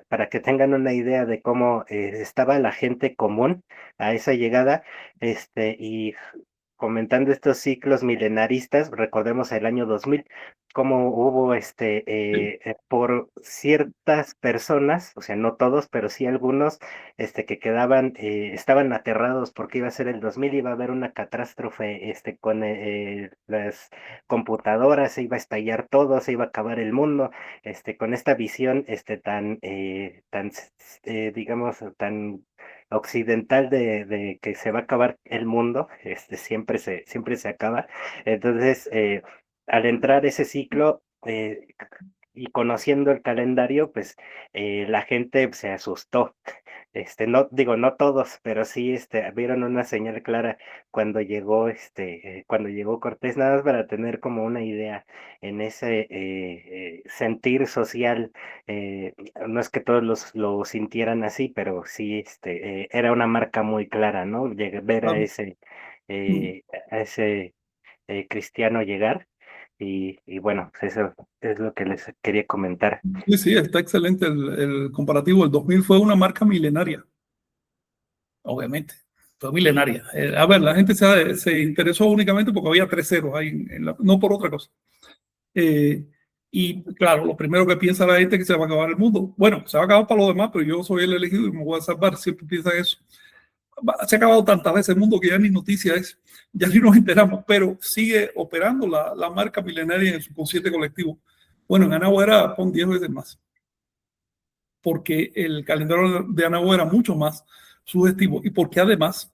para que tengan una idea de cómo estaba la gente común a esa llegada, y comentando estos ciclos milenaristas, recordemos el año 2000, cómo hubo Sí. por ciertas personas, o sea, no todos, pero sí algunos, que quedaban, estaban aterrados porque iba a ser el 2000, iba a haber una catástrofe, con las computadoras, se iba a estallar todo, se iba a acabar el mundo, con esta visión, digamos, tan occidental de que se va a acabar el mundo, siempre se acaba. Entonces, al entrar ese ciclo, y conociendo el calendario, pues la gente se asustó. No digo, no todos, pero sí vieron una señal clara cuando llegó Cortés, nada más para tener como una idea en ese sentir social. No es que todos lo sintieran así, pero sí era una marca muy clara, ¿no? Ver Ah, mm. a ese cristiano llegar. Y bueno, pues eso es lo que les quería comentar. Sí, sí, está excelente el comparativo. El 2000 fue una marca milenaria, obviamente. Fue milenaria. A ver, la gente se interesó únicamente porque había 3 ceros ahí, no por otra cosa. Y claro, lo primero que piensa la gente es que se va a acabar el mundo. Bueno, se va a acabar para los demás, pero yo soy el elegido y me voy a salvar. Siempre piensan eso. Se ha acabado tantas veces el mundo que ya ni noticia es, ya ni nos enteramos, pero sigue operando la marca milenaria en el subconsciente colectivo. Bueno, en Anáhuac era pon 10 veces más, porque el calendario de Anáhuac era mucho más sugestivo y porque además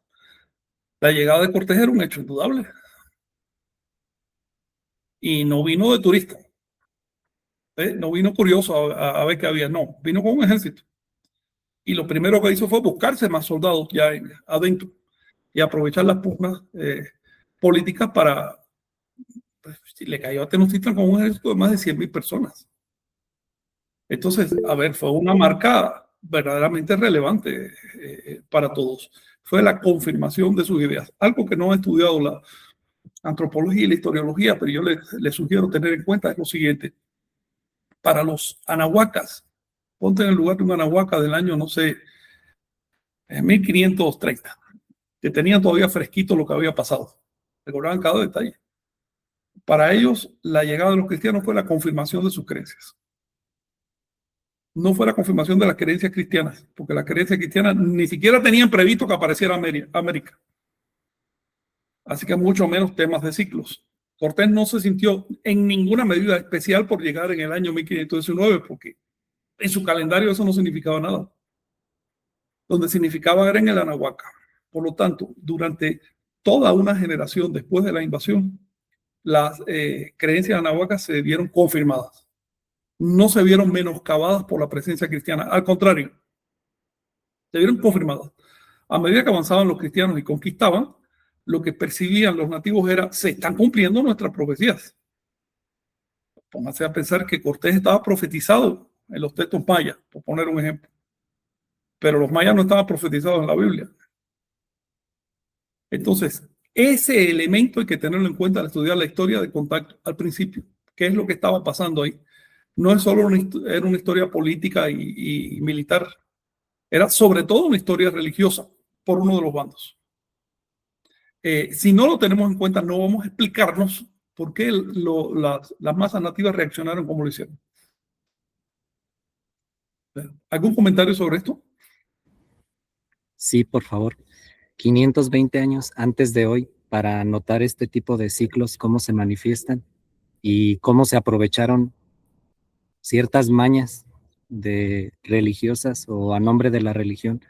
la llegada de Cortés era un hecho indudable y no vino de turista, no vino curioso a ver qué había, no, vino con un ejército y lo primero que hizo fue buscarse más soldados ya adentro y aprovechar las pugnas políticas para, pues, le cayó a Tenochtitlan con un ejército de más de 100.000 personas. Entonces, a ver, fue una marca verdaderamente relevante para todos. Fue la confirmación de sus ideas. Algo que no ha estudiado la antropología y la historiología, pero yo les sugiero tener en cuenta es lo siguiente. Para los anahuacas, ponte en el lugar de un anahuaca del año, no sé, 1530, que tenían todavía fresquito lo que había pasado. Recordaban cada detalle. Para ellos, la llegada de los cristianos fue la confirmación de sus creencias. no fue la confirmación de las creencias cristianas, porque las creencias cristianas ni siquiera tenían previsto que apareciera América. Así que mucho menos temas de ciclos. Cortés no se sintió en ninguna medida especial por llegar en el año 1519, porque en su calendario eso no significaba nada. Donde significaba era en el Anahuac. Por lo tanto, durante toda una generación después de la invasión, las creencias anahuacas se vieron confirmadas. No se vieron menoscabadas por la presencia cristiana. Al contrario, se vieron confirmadas. A medida que avanzaban los cristianos y conquistaban, lo que percibían los nativos era: se están cumpliendo nuestras profecías. Pónganse a pensar que Cortés estaba profetizado en los textos mayas, por poner un ejemplo. Pero los mayas no estaban profetizados en la Biblia. Entonces, ese elemento hay que tenerlo en cuenta al estudiar la historia de contacto al principio. ¿Qué es lo que estaba pasando ahí? No es solo era una historia política y militar. Era sobre todo una historia religiosa por uno de los bandos. Si no lo tenemos en cuenta, no vamos a explicarnos por qué las masas nativas reaccionaron como lo hicieron. ¿Algún comentario sobre esto? Sí, por favor. 520 años antes de hoy, para notar este tipo de ciclos, cómo se manifiestan y cómo se aprovecharon ciertas mañas de religiosas o a nombre de la religión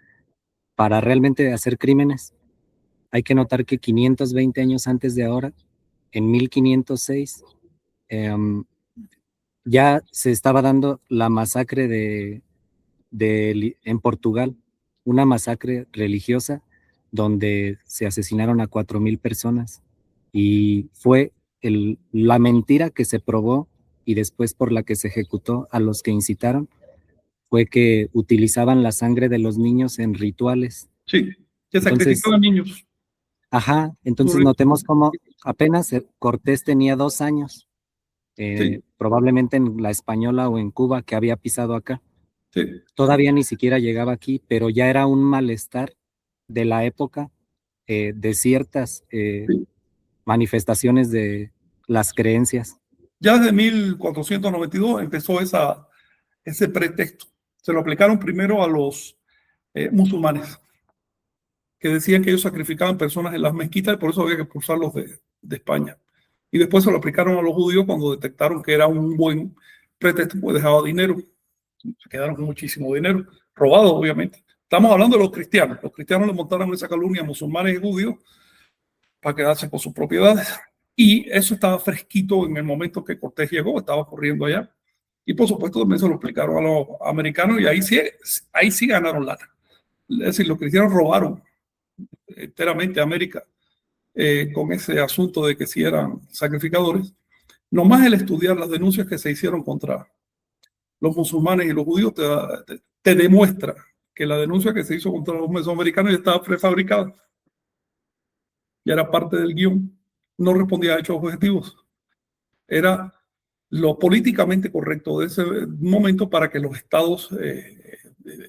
para realmente hacer crímenes. Hay que notar que 520 años antes de ahora, en 1506, ya se estaba dando la masacre en Portugal, una masacre religiosa donde se asesinaron a 4,000 personas, y fue la mentira que se probó y después por la que se ejecutó a los que incitaron, fue que utilizaban la sangre de los niños en rituales. Sí, que Entonces, sacrificaban niños. Ajá, entonces notemos cómo apenas Cortés tenía 2 años, Sí. probablemente en la Española o en Cuba, que había pisado acá. Sí. Todavía ni siquiera llegaba aquí, pero ya era un malestar de la época, de ciertas Sí. manifestaciones de las creencias. Ya desde 1492 empezó ese pretexto. Se lo aplicaron primero a los musulmanes, que decían que ellos sacrificaban personas en las mezquitas y por eso había que expulsarlos de España. Y después se lo aplicaron a los judíos cuando detectaron que era un buen pretexto, pues dejaba dinero. Se quedaron con muchísimo dinero, robado obviamente. Estamos hablando de los cristianos. Los cristianos le montaron esa calumnia a musulmanes y judíos para quedarse con sus propiedades. Y eso estaba fresquito en el momento que Cortés llegó, estaba corriendo allá. Y por supuesto también se lo explicaron a los americanos y ahí sí ganaron lana. Es decir, los cristianos robaron enteramente a América con ese asunto de que sí eran sacrificadores. Nomás el estudiar las denuncias que se hicieron contra los musulmanes y los judíos te demuestra que la denuncia que se hizo contra los mesoamericanos ya estaba prefabricada. Ya era parte del guión. No respondía a hechos objetivos. Era lo políticamente correcto de ese momento para que los estados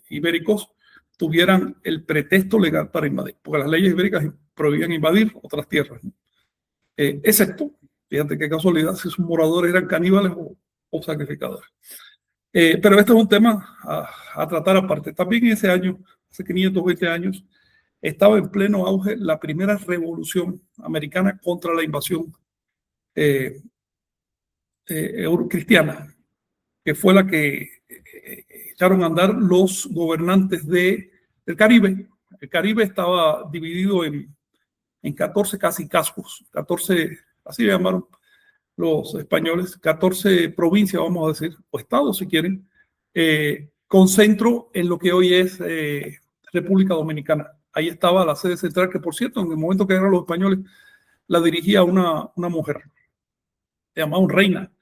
ibéricos tuvieran el pretexto legal para invadir, porque las leyes ibéricas prohibían invadir otras tierras, ¿no? Excepto, fíjate qué casualidad, si sus moradores eran caníbales o sacrificadores. Pero este es un tema a tratar aparte. También en ese año, hace 520 años, estaba en pleno auge la primera revolución americana contra la invasión cristiana, que fue la que echaron a andar los gobernantes del Caribe. El Caribe estaba dividido en 14 casi cascos, 14, así le llamaron los españoles, 14 provincias, vamos a decir, o estados si quieren, con centro en lo que hoy es República Dominicana. Ahí estaba la sede central, que por cierto, en el momento que eran los españoles, la dirigía una mujer, se llamaba un reina.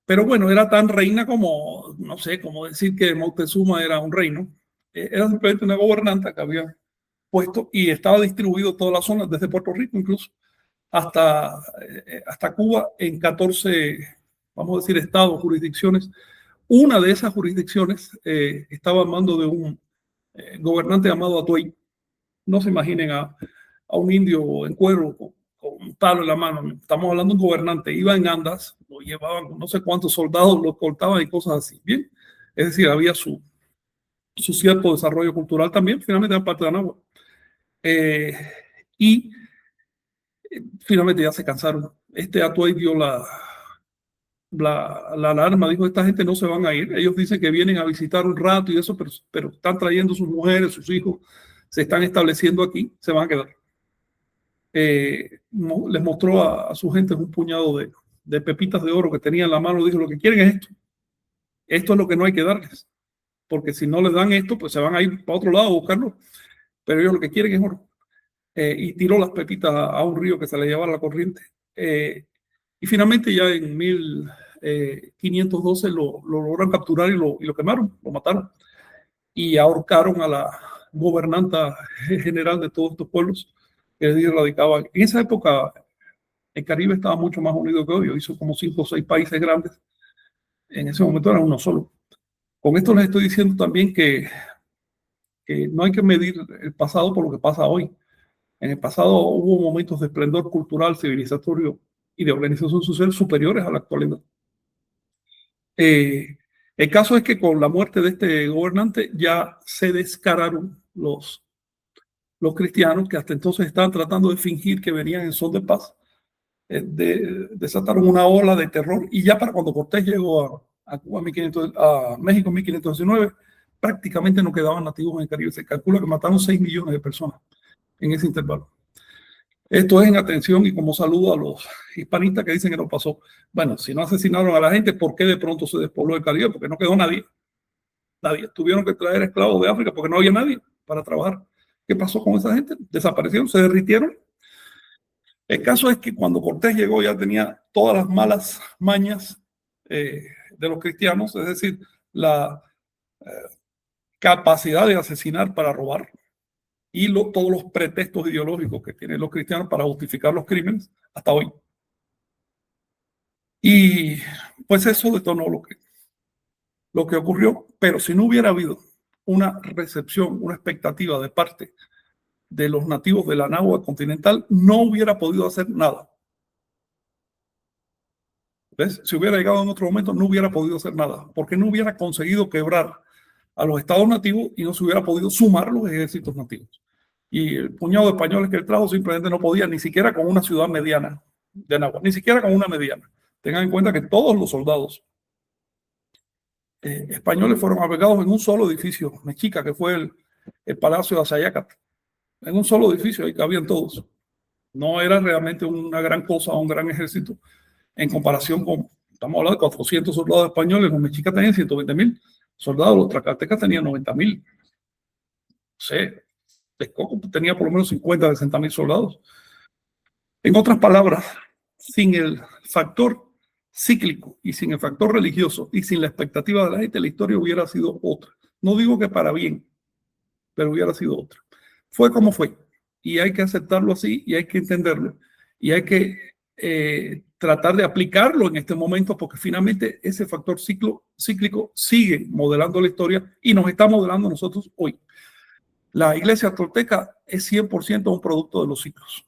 Pero bueno, era tan reina como, no sé, como decir que Moctezuma era un reino. Era simplemente una gobernanta que había puesto y estaba distribuido toda la zona, desde Puerto Rico incluso, hasta Cuba, en 14, vamos a decir, estados, jurisdicciones. Una de esas jurisdicciones estaba al mando de un gobernante llamado Atuey. No se imaginen a un indio en cuero con un palo en la mano. Estamos hablando de un gobernante. Iba en andas, lo llevaban no sé cuántos soldados, lo cortaban y cosas así. Bien, Es decir, había su cierto desarrollo cultural también, finalmente era parte de Anáhuac. Y finalmente ya se cansaron. Atuay dio la alarma, dijo, esta gente no se van a ir. Ellos dicen que vienen a visitar un rato y eso, pero están trayendo sus mujeres, sus hijos, se están estableciendo aquí, se van a quedar. Les mostró a su gente un puñado de pepitas de oro que tenía en la mano, dijo, lo que quieren es esto. Esto es lo que no hay que darles, porque si no les dan esto, pues se van a ir para otro lado a buscarlo, pero ellos lo que quieren es oro. Y tiró las pepitas a un río que se le llevaba la corriente. Y finalmente ya en 1512 lo logran capturar y lo quemaron, lo mataron. Y ahorcaron a la gobernanta general de todos estos pueblos que radicaban. En esa época el Caribe estaba mucho más unido que hoy, hizo como 5 o 6 países grandes. En ese momento era uno solo. Con esto les estoy diciendo también que no hay que medir el pasado por lo que pasa hoy. En el pasado hubo momentos de esplendor cultural, civilizatorio y de organización social superiores a la actualidad. El caso es que con la muerte de este gobernante ya se descararon los cristianos que hasta entonces estaban tratando de fingir que venían en son de paz. Desataron una ola de terror y ya para cuando Cortés llegó a México en 1519, prácticamente no quedaban nativos en el Caribe. Se calcula que mataron 6 millones de personas en ese intervalo. Esto es en atención y como saludo a los hispanistas que dicen que no pasó. Bueno, si no asesinaron a la gente, ¿por qué de pronto se despobló el Caribe? Porque no quedó nadie. Nadie. Tuvieron que traer esclavos de África porque no había nadie para trabajar. ¿Qué pasó con esa gente? Desaparecieron, se derritieron. El caso es que cuando Cortés llegó ya tenía todas las malas mañas de los cristianos, es decir, la capacidad de asesinar para robar y todos los pretextos ideológicos que tienen los cristianos para justificar los crímenes hasta hoy. Y pues eso detonó lo que ocurrió, pero si no hubiera habido una recepción, una expectativa de parte de los nativos de la Anáhuac continental, no hubiera podido hacer nada. ¿Ves? Si hubiera llegado en otro momento, no hubiera podido hacer nada, porque no hubiera conseguido quebrar a los estados nativos y no se hubiera podido sumar los ejércitos nativos. Y el puñado de españoles que él trajo simplemente no podía, ni siquiera con una ciudad mediana de Anáhuac, ni siquiera con una mediana. Tengan en cuenta que todos los soldados españoles fueron albergados en un solo edificio mexica, que fue el Palacio de Azayacat. En un solo edificio, ahí cabían todos. No era realmente una gran cosa, un gran ejército, en comparación con, estamos hablando de 400 soldados españoles, los mexicas tenían 120,000 soldados, los tlacaltecas tenían 90,000. No sé, Texcoco tenía por lo menos 50, 60,000 soldados. En otras palabras, sin el factor cíclico y sin el factor religioso y sin la expectativa de la gente, la historia hubiera sido otra. No digo que para bien, pero hubiera sido otra. Fue como fue y hay que aceptarlo así y hay que entenderlo y hay que tratar de aplicarlo en este momento porque finalmente ese factor cíclico sigue modelando la historia y nos está modelando nosotros hoy. La iglesia tolteca es 100% un producto de los ciclos.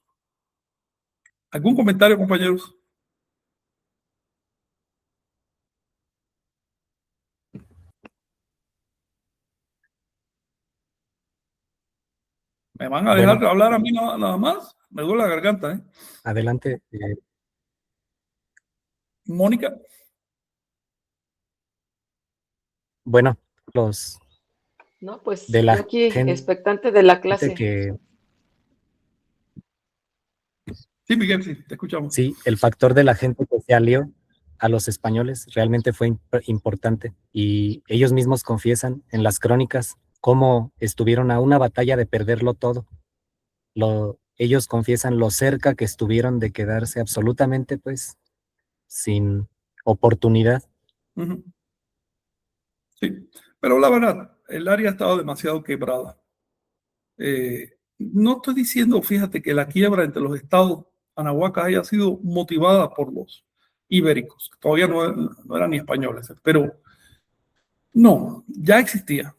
¿Algún comentario, compañeros? ¿Me van a dejar hablar a mí nada más? Me duele la garganta, ¿eh? Adelante. Mónica. Bueno, los No, pues de la yo aquí gente expectante de la clase. Sí, Miguel, sí, te escuchamos. Sí, el factor de la gente que se alió a los españoles realmente fue importante y ellos mismos confiesan en las crónicas cómo estuvieron a una batalla de perderlo todo. Ellos confiesan lo cerca que estuvieron de quedarse absolutamente pues sin oportunidad. Uh-huh. Sí, pero la verdad, el área estaba demasiado quebrada. No estoy diciendo, fíjate, que la quiebra entre los estados anahuacas haya sido motivada por los ibéricos, que todavía no eran ni españoles, pero no, ya existía.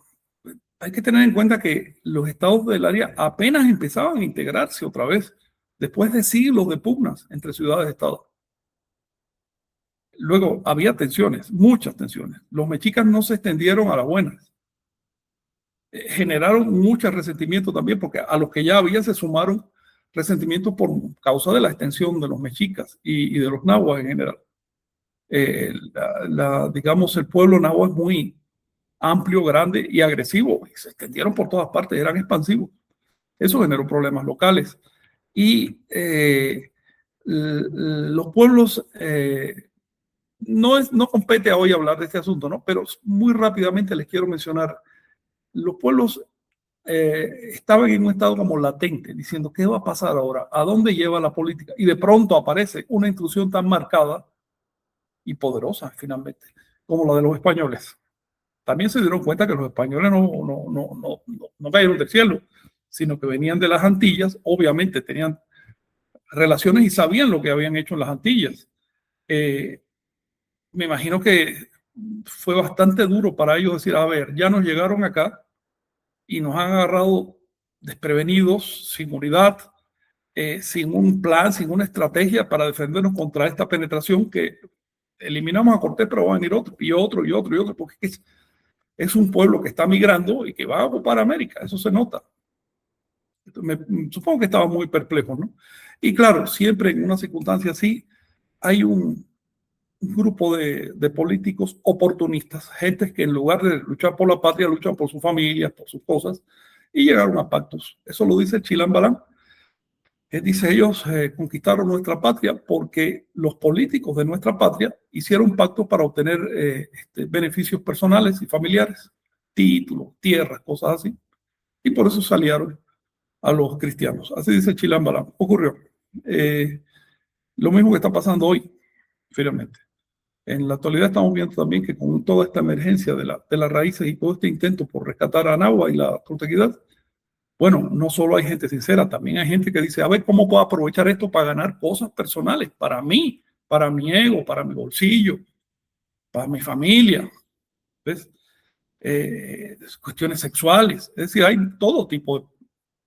Hay que tener en cuenta que los estados del área apenas empezaban a integrarse otra vez, después de siglos de pugnas entre ciudades-estados. Luego había tensiones, muchas tensiones. Los mexicas no se extendieron a las buenas. Generaron mucho resentimiento también, porque a los que ya había se sumaron resentimientos por causa de la extensión de los mexicas y de los nahuas en general. Digamos, el pueblo nahua es muy amplio, grande y agresivo, y se extendieron por todas partes, eran expansivos. Eso generó problemas locales. Y los pueblos, no compete hoy hablar de este asunto, ¿no? Pero muy rápidamente les quiero mencionar, los pueblos estaban en un estado como latente, diciendo, ¿qué va a pasar ahora? ¿A dónde lleva la política? Y de pronto aparece una intrusión tan marcada y poderosa, finalmente, como la de los españoles. También se dieron cuenta que los españoles no cayeron del cielo, sino que venían de las Antillas, obviamente tenían relaciones y sabían lo que habían hecho en las Antillas. Me imagino que fue bastante duro para ellos decir, a ver, ya nos llegaron acá y nos han agarrado desprevenidos, sin unidad, sin un plan, sin una estrategia para defendernos contra esta penetración que eliminamos a Cortés, pero va a venir otro, y otro, y otro, y otro, porque es un pueblo que está migrando y que va a ocupar América, eso se nota. Supongo que estaba muy perplejo, ¿no? Y claro, siempre en una circunstancia así hay un grupo de políticos oportunistas, gente que en lugar de luchar por la patria, luchan por su familia, por sus cosas, y llegaron a pactos. Eso lo dice Chilam Balam. Dice, ellos conquistaron nuestra patria porque los políticos de nuestra patria hicieron pactos para obtener beneficios personales y familiares, títulos, tierras, cosas así. Y por eso se aliaron a los cristianos. Así dice Chilam Balam. Ocurrió. Lo mismo que está pasando hoy, finalmente. En la actualidad estamos viendo también que con toda esta emergencia de las raíces y todo este intento por rescatar a Nahua y la protegibilidad, bueno, no solo hay gente sincera, también hay gente que dice, a ver, ¿cómo puedo aprovechar esto para ganar cosas personales? Para mí, para mi ego, para mi bolsillo, para mi familia. ¿Ves? Cuestiones sexuales. Es decir, hay todo tipo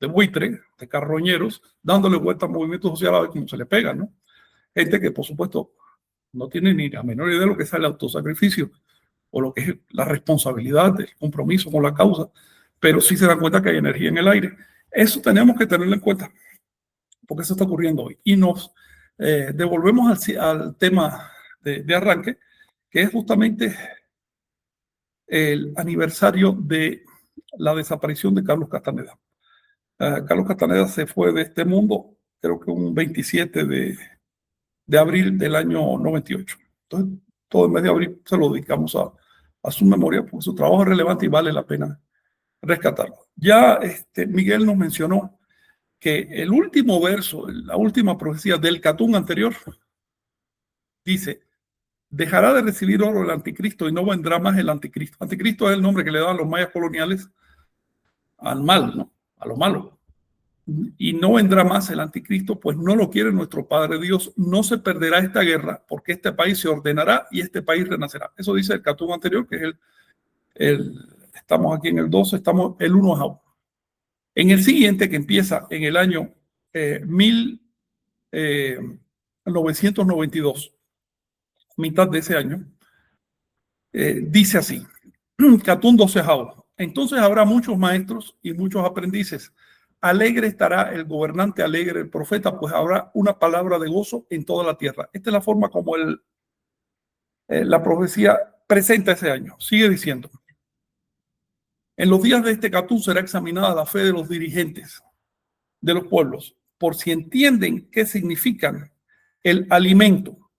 de buitres, de carroñeros, dándole vuelta al movimiento social a ver cómo se le pega, ¿no? Gente que, por supuesto, no tiene ni la menor idea de lo que es el autosacrificio o lo que es la responsabilidad, el compromiso con la causa, pero sí se dan cuenta que hay energía en el aire. Eso tenemos que tenerlo en cuenta, porque eso está ocurriendo hoy. Y nos devolvemos al tema de arranque, que es justamente el aniversario de la desaparición de Carlos Castaneda. Carlos Castaneda se fue de este mundo, creo que un 27 de abril del año 98. Entonces, todo el mes de abril se lo dedicamos a su memoria, porque su trabajo es relevante y vale la pena rescatarlo. Ya Miguel nos mencionó que el último verso, la última profecía del Catún anterior, dice, dejará de recibir oro el anticristo y no vendrá más el anticristo. Anticristo es el nombre que le dan los mayas coloniales al mal, ¿no? A lo malo. Y no vendrá más el anticristo, pues no lo quiere nuestro Padre Dios. No se perderá esta guerra, porque este país se ordenará y este país renacerá. Eso dice el Catún anterior, que es estamos aquí en el 12, estamos el 1 a 1. En el siguiente, que empieza en el año 1992, mitad de ese año, dice así, Catún 12. Entonces habrá muchos maestros y muchos aprendices. Alegre estará el gobernante, alegre el profeta, pues habrá una palabra de gozo en toda la tierra. Esta es la forma como la profecía presenta ese año. Sigue diciendo, en los días de este Catún será examinada la fe de los dirigentes de los pueblos, por si entienden qué significan el alimento,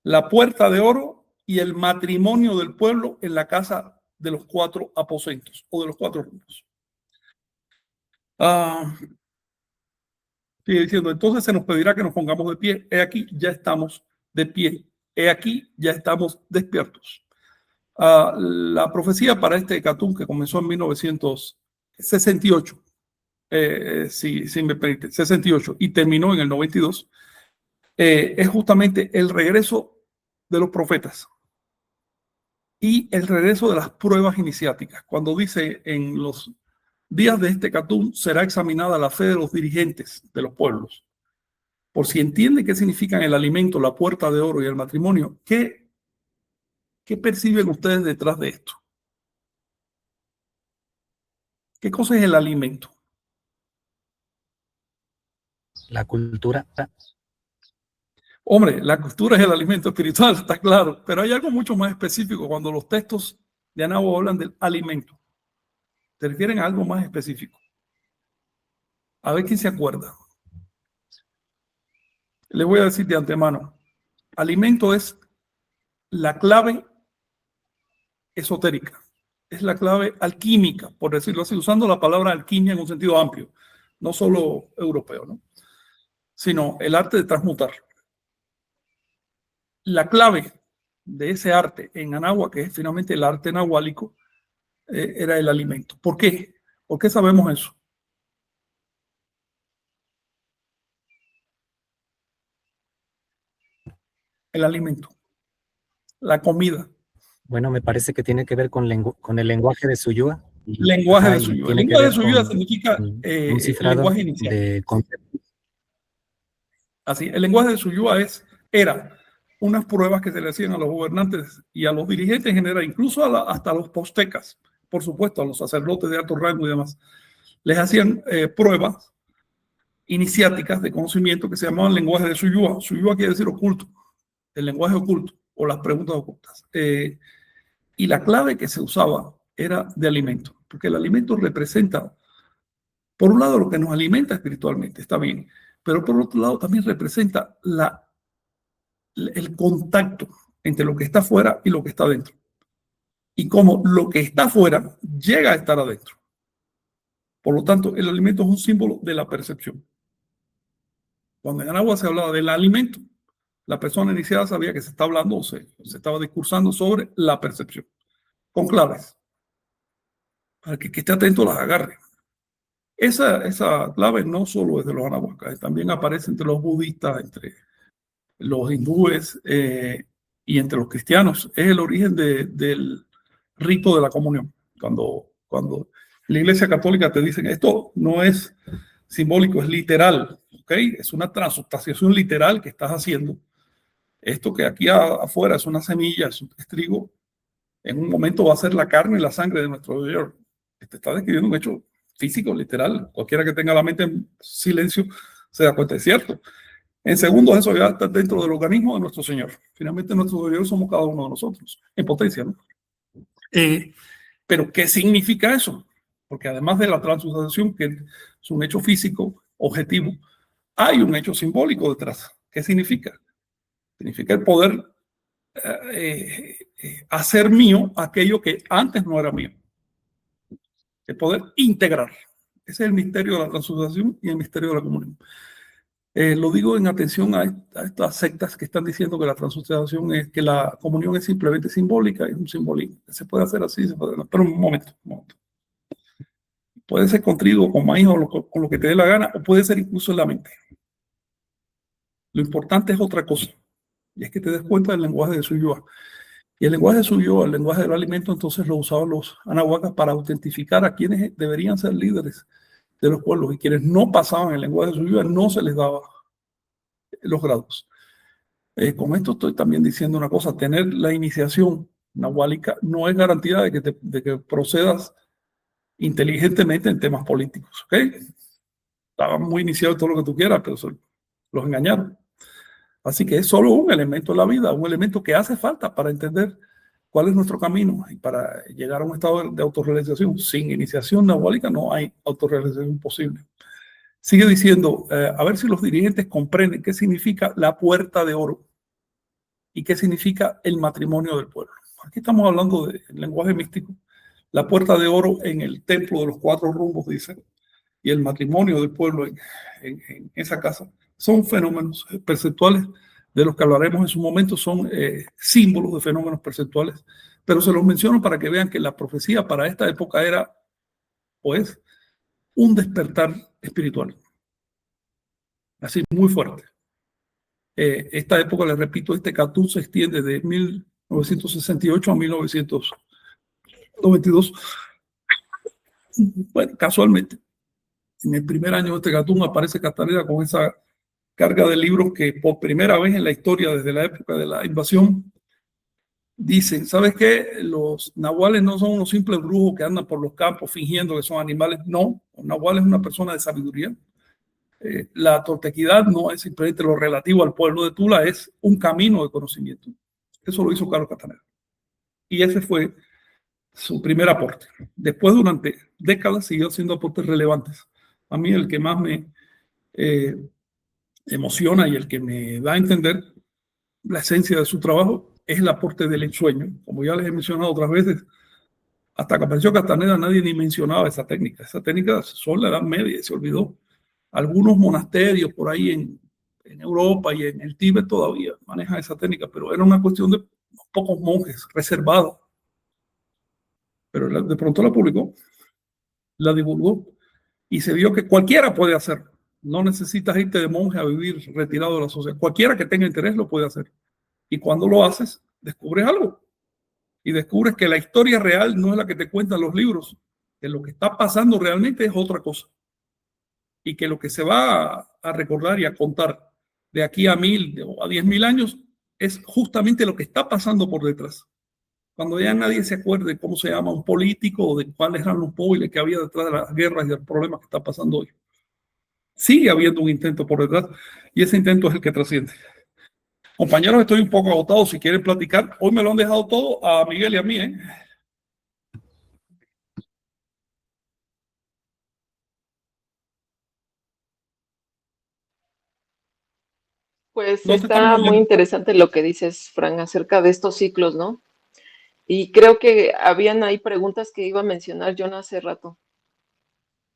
la puerta de oro y el matrimonio del pueblo en la casa de los 4 aposentos o de los 4 rumbos. Sigue diciendo, entonces se nos pedirá que nos pongamos de pie. He aquí, ya estamos de pie. He aquí, ya estamos despiertos. La profecía para este Catún, que comenzó en 1968, si me permite, 68, y terminó en el 92, es justamente el regreso de los profetas y el regreso de las pruebas iniciáticas. Cuando dice en los días de este Catún será examinada la fe de los dirigentes de los pueblos. por si entienden qué significan el alimento, la puerta de oro y el matrimonio, ¿qué perciben ustedes detrás de esto? ¿Qué cosa es el alimento? La cultura. Hombre, la cultura es el alimento espiritual, está claro, pero hay algo mucho más específico cuando los textos de Anáhuac hablan del alimento. Se refieren a algo más específico. A ver quién se acuerda. Les voy a decir de antemano, alimento es la clave esotérica, es la clave alquímica, por decirlo así, usando la palabra alquimia en un sentido amplio, no solo europeo, ¿no? Sino el arte de transmutar. La clave de ese arte en Anáhuac, que es finalmente el arte nahuálico, era el alimento. ¿Por qué? ¿Por qué sabemos eso? El alimento, la comida. Bueno, me parece que tiene que ver con el lenguaje de Suyua. Lenguaje de y Suyua. El tiene que lenguaje de ver Suyua con significa un cifrado lenguaje inicial. de conceptos. Así, el lenguaje de Suyua era unas pruebas que se le hacían a los gobernantes y a los dirigentes en general, incluso hasta a los postecas, por supuesto, a los sacerdotes de alto rango y demás. Les hacían pruebas iniciáticas de conocimiento que se llamaban lenguaje de Suyua. Suyua quiere decir oculto, el lenguaje oculto o las preguntas ocultas. Y la clave que se usaba era de alimento, porque el alimento representa, por un lado, lo que nos alimenta espiritualmente, está bien, pero por otro lado también representa el contacto entre lo que está afuera y lo que está adentro. Y cómo lo que está afuera llega a estar adentro. Por lo tanto, el alimento es un símbolo de la percepción. Cuando en Anáhuac se hablaba del alimento, la persona iniciada sabía que se está hablando o se estaba discursando sobre la percepción, con claves, para que esté atento las agarre. Esa clave no solo es de los anahuacas, también aparece entre los budistas, entre los hindúes y entre los cristianos. Es el origen del rito de la comunión. Cuando la Iglesia Católica te dicen esto no es simbólico, es literal, ¿ok? Es una transubstanciación literal que estás haciendo. Esto que aquí afuera es una semilla, es trigo, en un momento va a ser la carne y la sangre de nuestro Señor. Te está describiendo un hecho físico, literal. Cualquiera que tenga la mente en silencio se da cuenta, es cierto. En segundos, eso ya está dentro del organismo de nuestro Señor. Finalmente, nuestro Señor somos cada uno de nosotros, en potencia, ¿no? Pero, ¿qué significa eso? Porque además de la transubstanciación, que es un hecho físico, objetivo, hay un hecho simbólico detrás. ¿Qué significa? Significa el poder hacer mío aquello que antes no era mío. El poder integrar. Ese es el misterio de la transubstanciación y el misterio de la comunión. Lo digo en atención a estas sectas que están diciendo que la transubstanciación es que la comunión es simplemente simbólica, es un simbolismo. Se puede hacer así, se puede, pero un momento. Puede ser con trigo, con maíz o con lo que te dé la gana, o puede ser incluso en la mente. Lo importante es otra cosa, y es que te des cuenta del lenguaje de Suyua. Y el lenguaje de Suyua, el lenguaje del alimento, entonces lo usaban los anahuacas para autentificar a quienes deberían ser líderes de los pueblos, y quienes no pasaban el lenguaje de Suyua no se les daba los grados. Con esto estoy también diciendo una cosa: tener la iniciación nahuálica no es garantía de que procedas inteligentemente en temas políticos, ¿ok? Estaban muy iniciados en todo lo que tú quieras, pero los engañaron. Así que es solo un elemento de la vida, un elemento que hace falta para entender cuál es nuestro camino y para llegar a un estado de autorrealización. Sin iniciación nahuálica no hay autorrealización posible. Sigue diciendo, a ver si los dirigentes comprenden qué significa la puerta de oro y qué significa el matrimonio del pueblo. Aquí estamos hablando del lenguaje místico. La puerta de oro en el templo de los 4 rumbos, dice, y el matrimonio del pueblo en esa casa, son fenómenos perceptuales de los que hablaremos en su momento, son símbolos de fenómenos perceptuales, pero se los menciono para que vean que la profecía para esta época era, pues, un despertar espiritual, así muy fuerte. Esta época, les repito, este Catún se extiende de 1968 a 1992. Bueno, casualmente, en el primer año de este Catún aparece Castaneda con esa carga de libros que por primera vez en la historia, desde la época de la invasión, dicen, ¿sabes qué? Los nahuales no son unos simples brujos que andan por los campos fingiendo que son animales. No, un nahual es una persona de sabiduría. La toltequidad no es simplemente lo relativo al pueblo de Tula, es un camino de conocimiento. Eso lo hizo Carlos Castaneda. Y ese fue su primer aporte. Después, durante décadas, siguió haciendo aportes relevantes. A mí el que más me emociona y el que me da a entender la esencia de su trabajo es el aporte del ensueño. Como ya les he mencionado otras veces, hasta que apareció Castaneda nadie ni mencionaba esa técnica. Esa técnica son la Edad Media y se olvidó. Algunos monasterios por ahí en Europa y en el Tíbet todavía manejan esa técnica, pero era una cuestión de pocos monjes reservados. Pero de pronto la publicó, la divulgó y se vio que cualquiera puede hacerlo. No necesitas irte de monje a vivir retirado de la sociedad. Cualquiera que tenga interés lo puede hacer. Y cuando lo haces, descubres algo. Y descubres que la historia real no es la que te cuentan los libros, que lo que está pasando realmente es otra cosa. Y que lo que se va a recordar y a contar de aquí a 1000 o a 10.000 años es justamente lo que está pasando por detrás. Cuando ya nadie se acuerde cómo se llama un político o de cuáles eran los móviles que había detrás de las guerras y del problema que está pasando hoy. Sigue habiendo un intento por detrás y ese intento es el que trasciende. Compañeros, estoy un poco agotado. Si quieren platicar, hoy me lo han dejado todo a Miguel y a mí, ¿eh? Pues No te estamos está muy oyendo. interesante lo que dices, Fran, acerca de estos ciclos, ¿no? Y creo que habían ahí preguntas que iba a mencionar John hace rato.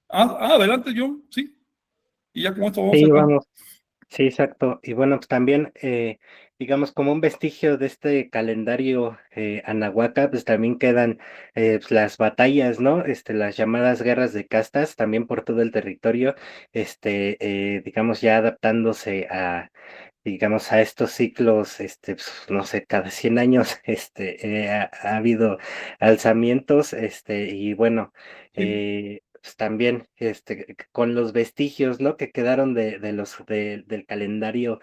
Adelante, John, sí. Y ya con esto vamos a Sí, cerrar. vamos. Sí, exacto. Y bueno, pues también, digamos, como un vestigio de este calendario anahuaca, pues también quedan pues, las batallas, ¿no? Las llamadas guerras de castas, también por todo el territorio, digamos, ya adaptándose a, digamos, a estos ciclos, pues, no sé, cada 100 años, ha habido alzamientos, y bueno, Sí. pues también, con los vestigios, ¿no? Que quedaron del calendario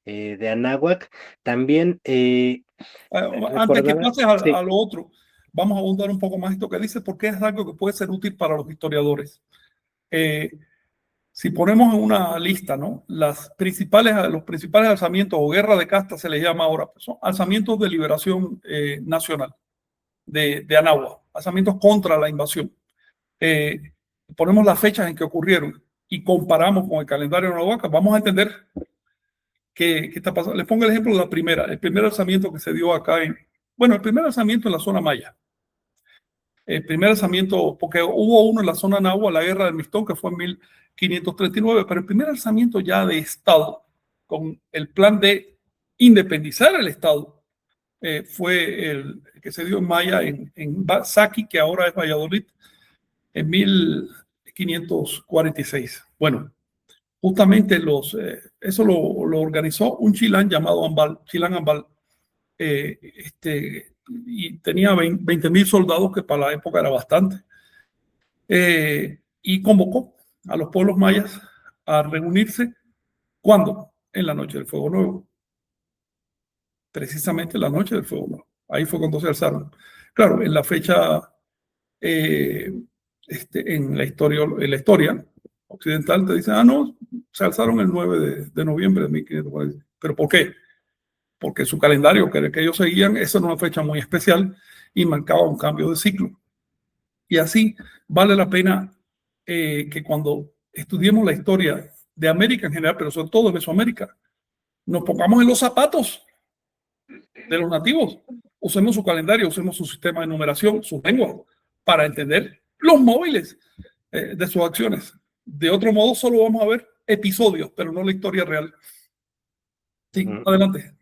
de Anáhuac, también Antes que recordaba, pases sí, a lo otro, vamos a abundar un poco más esto que dice, porque es algo que puede ser útil para los historiadores. Eh, si ponemos en una lista, ¿no? Los principales alzamientos o guerra de casta se les llama ahora, pues son alzamientos de liberación nacional de Anáhuac, alzamientos contra la invasión. Eh, ponemos las fechas en que ocurrieron y comparamos con el calendario de Anáhuac, vamos a entender qué está pasando. Les pongo el ejemplo de la primera, el primer alzamiento que se dio acá bueno, el primer alzamiento en la zona maya. El primer alzamiento, porque hubo uno en la zona Nahua, la guerra del Mistón, que fue en 1539, pero el primer alzamiento ya de Estado, con el plan de independizar el Estado, fue el que se dio en Maya, en Saki, que ahora es Valladolid, en 1546. Bueno, justamente eso lo organizó un chilán llamado Ambal, Chilán Ambal, y tenía 20.000 soldados, que para la época era bastante, y convocó a los pueblos mayas a reunirse. ¿Cuándo? En la noche del Fuego Nuevo, precisamente la noche del Fuego Nuevo. Ahí fue cuando se alzaron. Claro, en la fecha, eh, en la historia occidental te dicen, no, se alzaron el 9 de noviembre de 1540. ¿Pero por qué? Porque su calendario, que era el que ellos seguían, esa era una fecha muy especial y marcaba un cambio de ciclo. Y así vale la pena que cuando estudiemos la historia de América en general, pero sobre todo de Mesoamérica, nos pongamos en los zapatos de los nativos. Usemos su calendario, usemos su sistema de numeración, sus lenguas, para entender los móviles de sus acciones. De otro modo, solo vamos a ver episodios, pero no la historia real. Sí, ujú. adelante.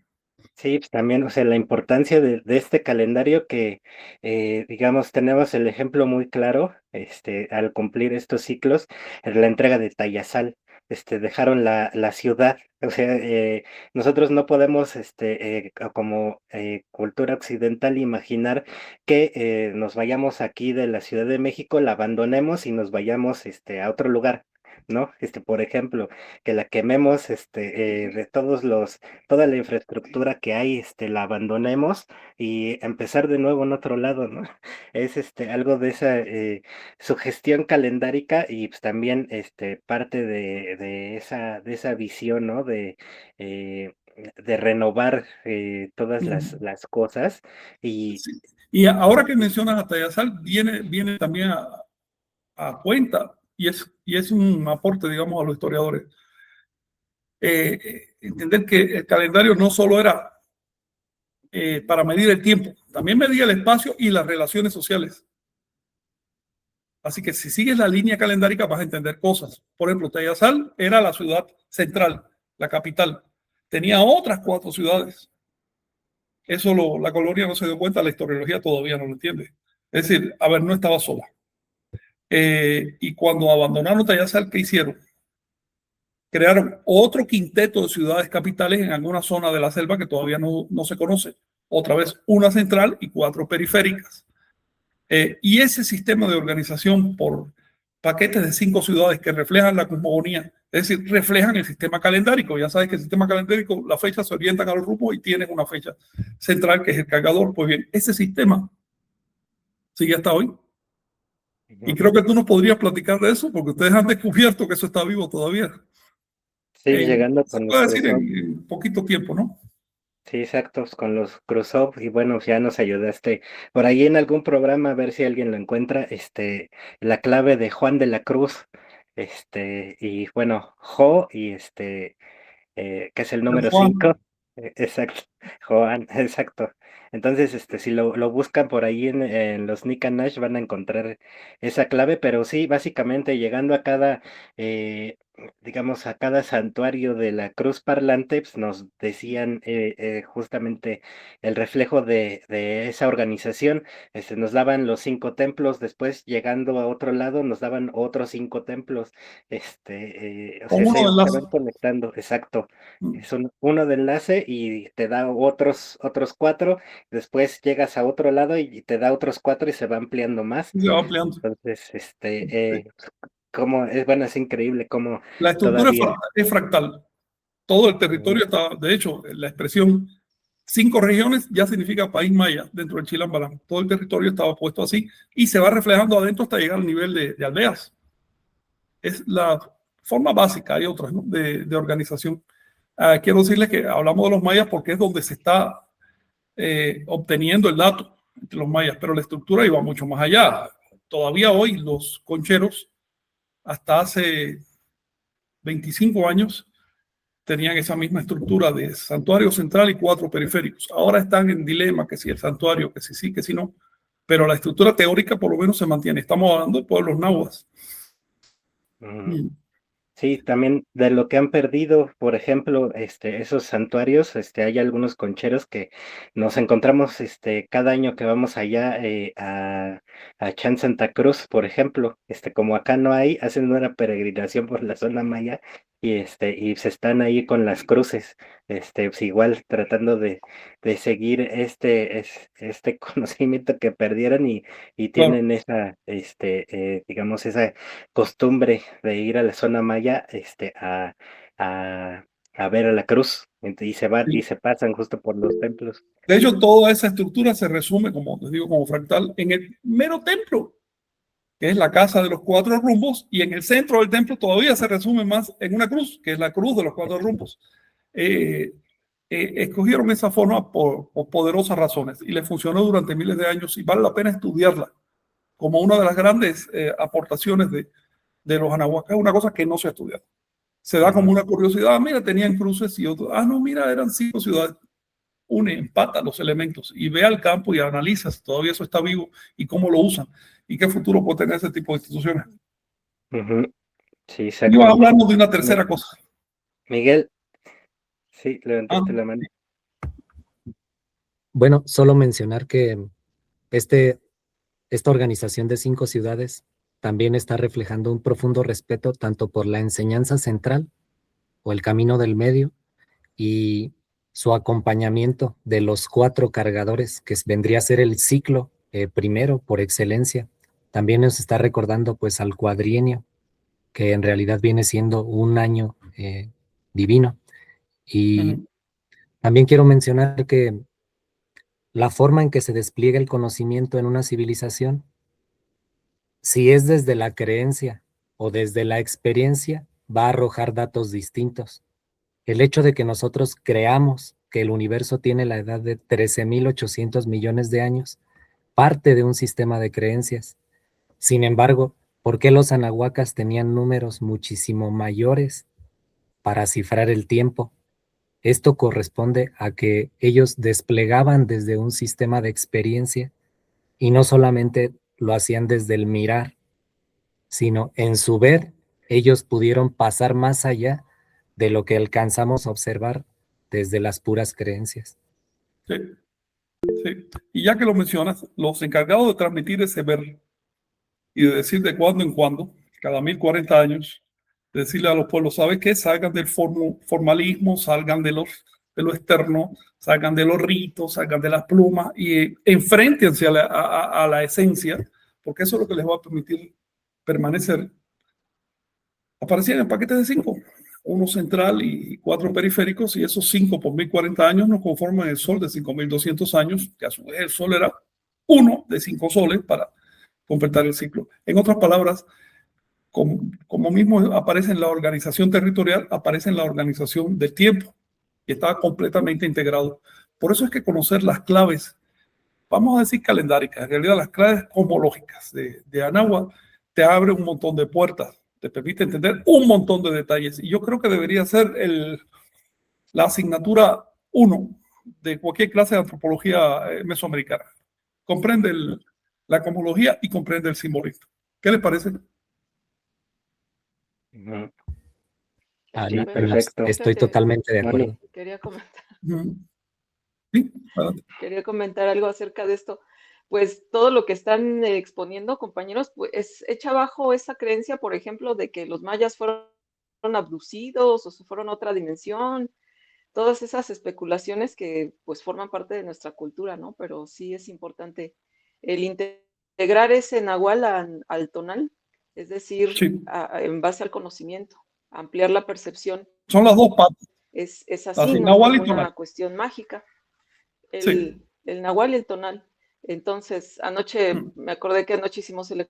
Sí, pues también, o sea, la importancia de este calendario que, digamos, tenemos el ejemplo muy claro, al cumplir estos ciclos, en la entrega de Tayasal, dejaron la ciudad, o sea, nosotros no podemos, como cultura occidental, imaginar que nos vayamos aquí de la Ciudad de México, la abandonemos y nos vayamos, a otro lugar. ¿no? Por ejemplo, que la quememos, de toda la infraestructura que hay, la abandonemos y empezar de nuevo en otro lado, ¿no? Es algo de esa sugestión calendárica y pues también parte de esa visión, ¿no? De renovar todas Ujú. las cosas y Sí. Y ahora que mencionas a Tayasal, viene también a cuenta, y es un aporte, digamos, a los historiadores, entender que el calendario no solo era para medir el tiempo, también medía el espacio y las relaciones sociales. Así que si sigues la línea calendárica vas a entender cosas. Por ejemplo, Tayasal era la ciudad central, la capital. Tenía otras 4 ciudades. Eso la colonia no se dio cuenta, la historiología todavía no lo entiende. Es decir, a ver, no estaba sola. Y cuando abandonaron Tayasal, ¿qué hicieron? Crearon otro quinteto de ciudades capitales en alguna zona de la selva que todavía no se conoce. Otra vez, una central y 4 periféricas. Y ese sistema de organización por paquetes de 5 ciudades que reflejan la cosmogonía, es decir, reflejan el sistema calendárico. Ya sabes que el sistema calendárico, las fechas se orientan a los grupos y tienen una fecha central que es el cargador. Pues bien, ese sistema sigue hasta hoy. Y creo que tú nos podrías platicar de eso, porque ustedes han descubierto que eso está vivo todavía. sí, llegando Se con los puede decir Krusov. en poquito tiempo, ¿no? Sí, exactos, con los Krusov, y bueno, ya nos ayudaste por ahí en algún programa a ver si alguien lo encuentra, la clave de Juan de la Cruz, y bueno, Jo, y que es el El número Juan. 5, exacto, Joan, exacto. Entonces, si lo buscan por ahí en los Nick and Nash van a encontrar esa clave, pero sí, básicamente llegando a cada, eh, digamos, a cada santuario de la cruz parlante, pues nos decían justamente el reflejo de esa organización, nos daban los 5 templos, después llegando a otro lado nos daban otros 5 templos, o Con sea, uno de se enlace. van conectando, exacto. Es uno de enlace y te da otros 4, después llegas a otro lado y te da otros 4 y se va ampliando más. Se va ampliando. Entonces, como es bueno, es increíble cómo La estructura todavía. es fractal. Todo el Ujú, territorio está, de hecho, la expresión 5 regiones ya significa país maya dentro del Chilambalam. Todo el territorio estaba puesto así y se va reflejando adentro hasta llegar al nivel de aldeas. Es la forma básica, hay otras, ¿no? de organización. Quiero decirles que hablamos de los mayas porque es donde se está obteniendo el dato entre los mayas, pero la estructura iba mucho más allá. Todavía hoy los concheros, hasta hace 25 años, tenían esa misma estructura de santuario central y 4 periféricos. Ahora están en dilema que si el santuario, que si sí, que si no, pero la estructura teórica por lo menos se mantiene. Estamos hablando de pueblos náhuatl. ujú. Sí, también de lo que han perdido, por ejemplo, esos santuarios, hay algunos concheros que nos encontramos, cada año que vamos allá a Chan Santa Cruz, por ejemplo, como acá no hay, hacen una peregrinación por la zona maya y se están ahí con las cruces, pues igual tratando de seguir este conocimiento que perdieron y Claro. tienen esa, digamos, esa costumbre de ir a la zona maya, a, a ver a la cruz, y se van y Sí. se pasan justo por los templos. De hecho, toda esa estructura se resume, como les digo, como fractal, en el mero templo, que es la casa de los 4 rumbos, y en el centro del templo todavía se resume más en una cruz, que es la cruz de los 4 rumbos. Eh, Escogieron esa forma por poderosas razones y le funcionó durante miles de años y vale la pena estudiarla como una de las grandes aportaciones de los anahuacas, una cosa que no se ha estudiado. Se da como Ujú, una curiosidad, mira, tenían cruces y otros, no, mira, eran 5 ciudades. Une, empata los elementos y ve al campo y analiza si todavía eso está vivo y cómo lo usan y qué futuro puede tener ese tipo de instituciones. ujú. Sí, Y vas exacto. hablando de una Mi- tercera cosa. Miguel, sí, Ah, levantaste la mano. Bueno, solo mencionar que este, esta organización de 5 ciudades también está reflejando un profundo respeto tanto por la enseñanza central o el camino del medio y su acompañamiento de los 4 cargadores, que vendría a ser el ciclo primero por excelencia. También nos está recordando pues al cuadrienio que en realidad viene siendo un año divino. Y también quiero mencionar que la forma en que se despliega el conocimiento en una civilización, si es desde la creencia o desde la experiencia, va a arrojar datos distintos. El hecho de que nosotros creamos que el universo tiene la edad de 13.800 millones de años parte de un sistema de creencias. Sin embargo, ¿por qué los anahuacas tenían números muchísimo mayores para cifrar el tiempo? Esto corresponde a que ellos desplegaban desde un sistema de experiencia y no solamente lo hacían desde el mirar, sino en su ver, ellos pudieron pasar más allá de lo que alcanzamos a observar desde las puras creencias. Sí, sí. Y ya que lo mencionas, los encargados de transmitir ese ver y de decir de cuando en cuando, cada 1040 años, decirle a los pueblos, ¿sabes qué? Salgan del formalismo, salgan de lo externo, salgan de los ritos, salgan de las plumas y enfréntense a la esencia, porque eso es lo que les va a permitir permanecer. Aparecían en paquetes de 5, uno central y 4 periféricos, y esos 5 por 1040 años nos conforman el Sol de 5200 años, que a su vez el Sol era uno de 5 soles para completar el ciclo. En otras palabras, como mismo aparece en la organización territorial, aparece en la organización del tiempo, y está completamente integrado. Por eso es que conocer las claves, vamos a decir calendáricas, en realidad las claves cosmológicas de Anáhuac te abre un montón de puertas, te permite entender un montón de detalles. Y yo creo que debería ser la asignatura 1 de cualquier clase de antropología mesoamericana. Comprende la cosmología y comprende el simbolismo. ¿Qué les parece? Sí, perfecto. Estoy totalmente de acuerdo. Quería comentar. Sí, quería comentar algo acerca de esto. Pues todo lo que están exponiendo, compañeros, pues echa abajo esa creencia, por ejemplo, de que los mayas fueron abducidos o se fueron a otra dimensión. Todas esas especulaciones que pues forman parte de nuestra cultura, ¿no? Pero sí es importante el integrar ese nahual al tonal, es decir, sí. En base al conocimiento, ampliar la percepción. Son las dos partes. Es así, no nahual es y tonal. una cuestión mágica. Sí. El nahual y el tonal. Entonces, anoche, me acordé que anoche hicimos el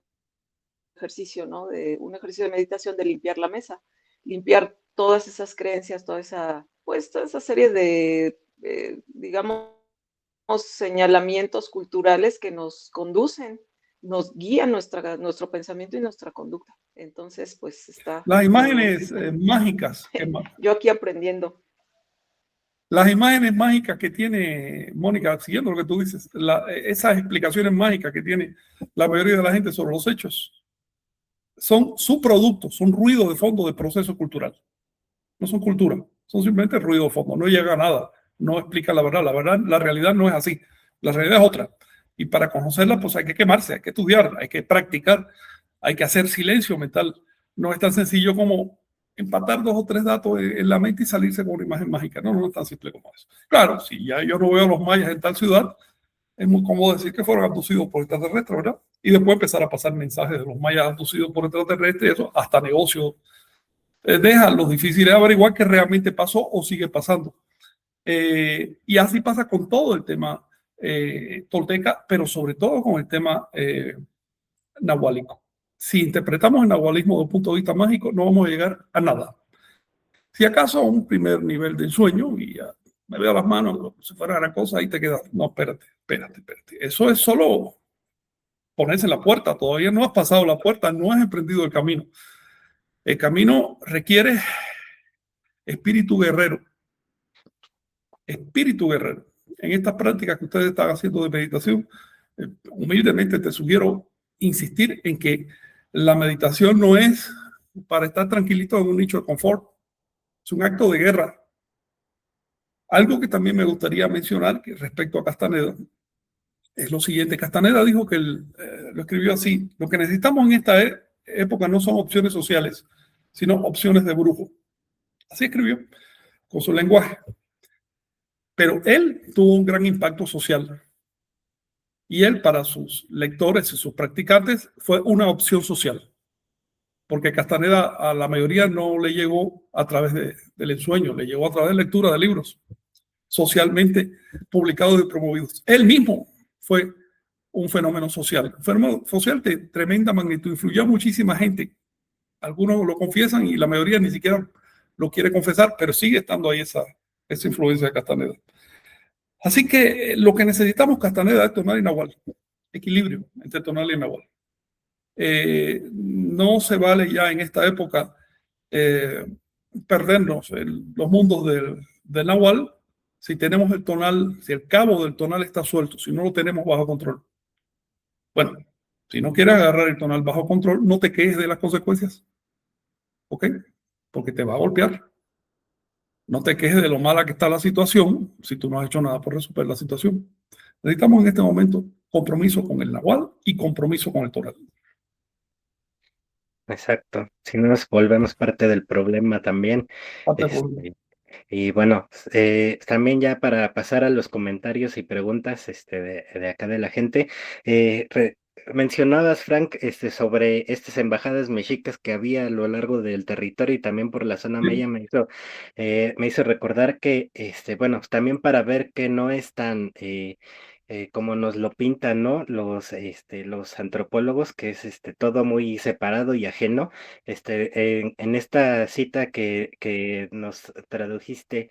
ejercicio, ¿no? Un ejercicio de meditación de limpiar la mesa, limpiar todas esas creencias, toda esa serie de, digamos, señalamientos culturales que nos conducen, nos guían nuestro pensamiento y nuestra conducta. Entonces, pues está... Las imágenes mágicas. Yo aquí aprendiendo. Las imágenes mágicas que tiene Mónica, siguiendo lo que tú dices, esas explicaciones mágicas que tiene la mayoría de la gente sobre los hechos, son subproductos, son ruido de fondo de proceso cultural. No son cultura, son simplemente ruido de fondo, no llega a nada, no explica la verdad, la realidad no es así, la realidad es otra. Y para conocerla, pues hay que quemarse, hay que estudiar, hay que practicar, hay que hacer silencio mental. No es tan sencillo como empatar 2 o 3 datos en la mente y salirse con una imagen mágica. No, no es tan simple como eso. Claro, si ya yo no veo a los mayas en tal ciudad, es muy cómodo decir que fueron abducidos por extraterrestres, ¿verdad? Y después empezar a pasar mensajes de los mayas abducidos por extraterrestres, eso hasta negocios. Deja lo difícil de averiguar qué realmente pasó o sigue pasando. Y así pasa con todo el tema tolteca, pero sobre todo con el tema nahuálico. Si interpretamos el nahualismo desde un punto de vista mágico, no vamos a llegar a nada. Si acaso a un primer nivel de ensueño, y ya me veo las manos, como si fuera una cosa, ahí te quedas. No, espérate. Eso es solo ponerse en la puerta. Todavía no has pasado la puerta, no has emprendido el camino. El camino requiere espíritu guerrero. Espíritu guerrero. En estas prácticas que ustedes están haciendo de meditación, humildemente te sugiero insistir en que la meditación no es para estar tranquilito en un nicho de confort. Es un acto de guerra. Algo que también me gustaría mencionar que respecto a Castaneda es lo siguiente. Castaneda dijo que lo escribió así: lo que necesitamos en esta época no son opciones sociales, sino opciones de brujo. Así escribió, con su lenguaje. Pero él tuvo un gran impacto social. Y él, para sus lectores y sus practicantes, fue una opción social. porque Castaneda a la mayoría no le llegó a través del ensueño, le llegó a través de lectura de libros socialmente publicados y promovidos. Él mismo fue un fenómeno social, de tremenda magnitud, influyó a muchísima gente. Algunos lo confiesan y la mayoría ni siquiera lo quiere confesar, pero sigue estando ahí esa influencia de Castaneda. Así que lo que necesitamos, Castaneda, es tonal y nahual, equilibrio entre tonal y nahual. No se vale ya en esta época perdernos en los mundos del nahual si tenemos el tonal, si el cabo del tonal está suelto, si no lo tenemos bajo control. Bueno, si no quieres agarrar el tonal bajo control, no te quejes de las consecuencias, ¿ok? Porque te va a golpear. No te quejes de lo mala que está la situación si tú no has hecho nada por resolver la situación. Necesitamos en este momento compromiso con el nahual y compromiso con el tonal. Exacto. Si no nos volvemos parte del problema también. Y bueno, también ya para pasar a los comentarios y preguntas de acá de la gente, mencionabas, Frank, sobre estas embajadas mexicas que había a lo largo del territorio y también por la zona maya, me hizo recordar que, bueno, también para ver que no es tan como nos lo pintan, ¿no? Los antropólogos, que es todo muy separado y ajeno. En esta cita que nos tradujiste,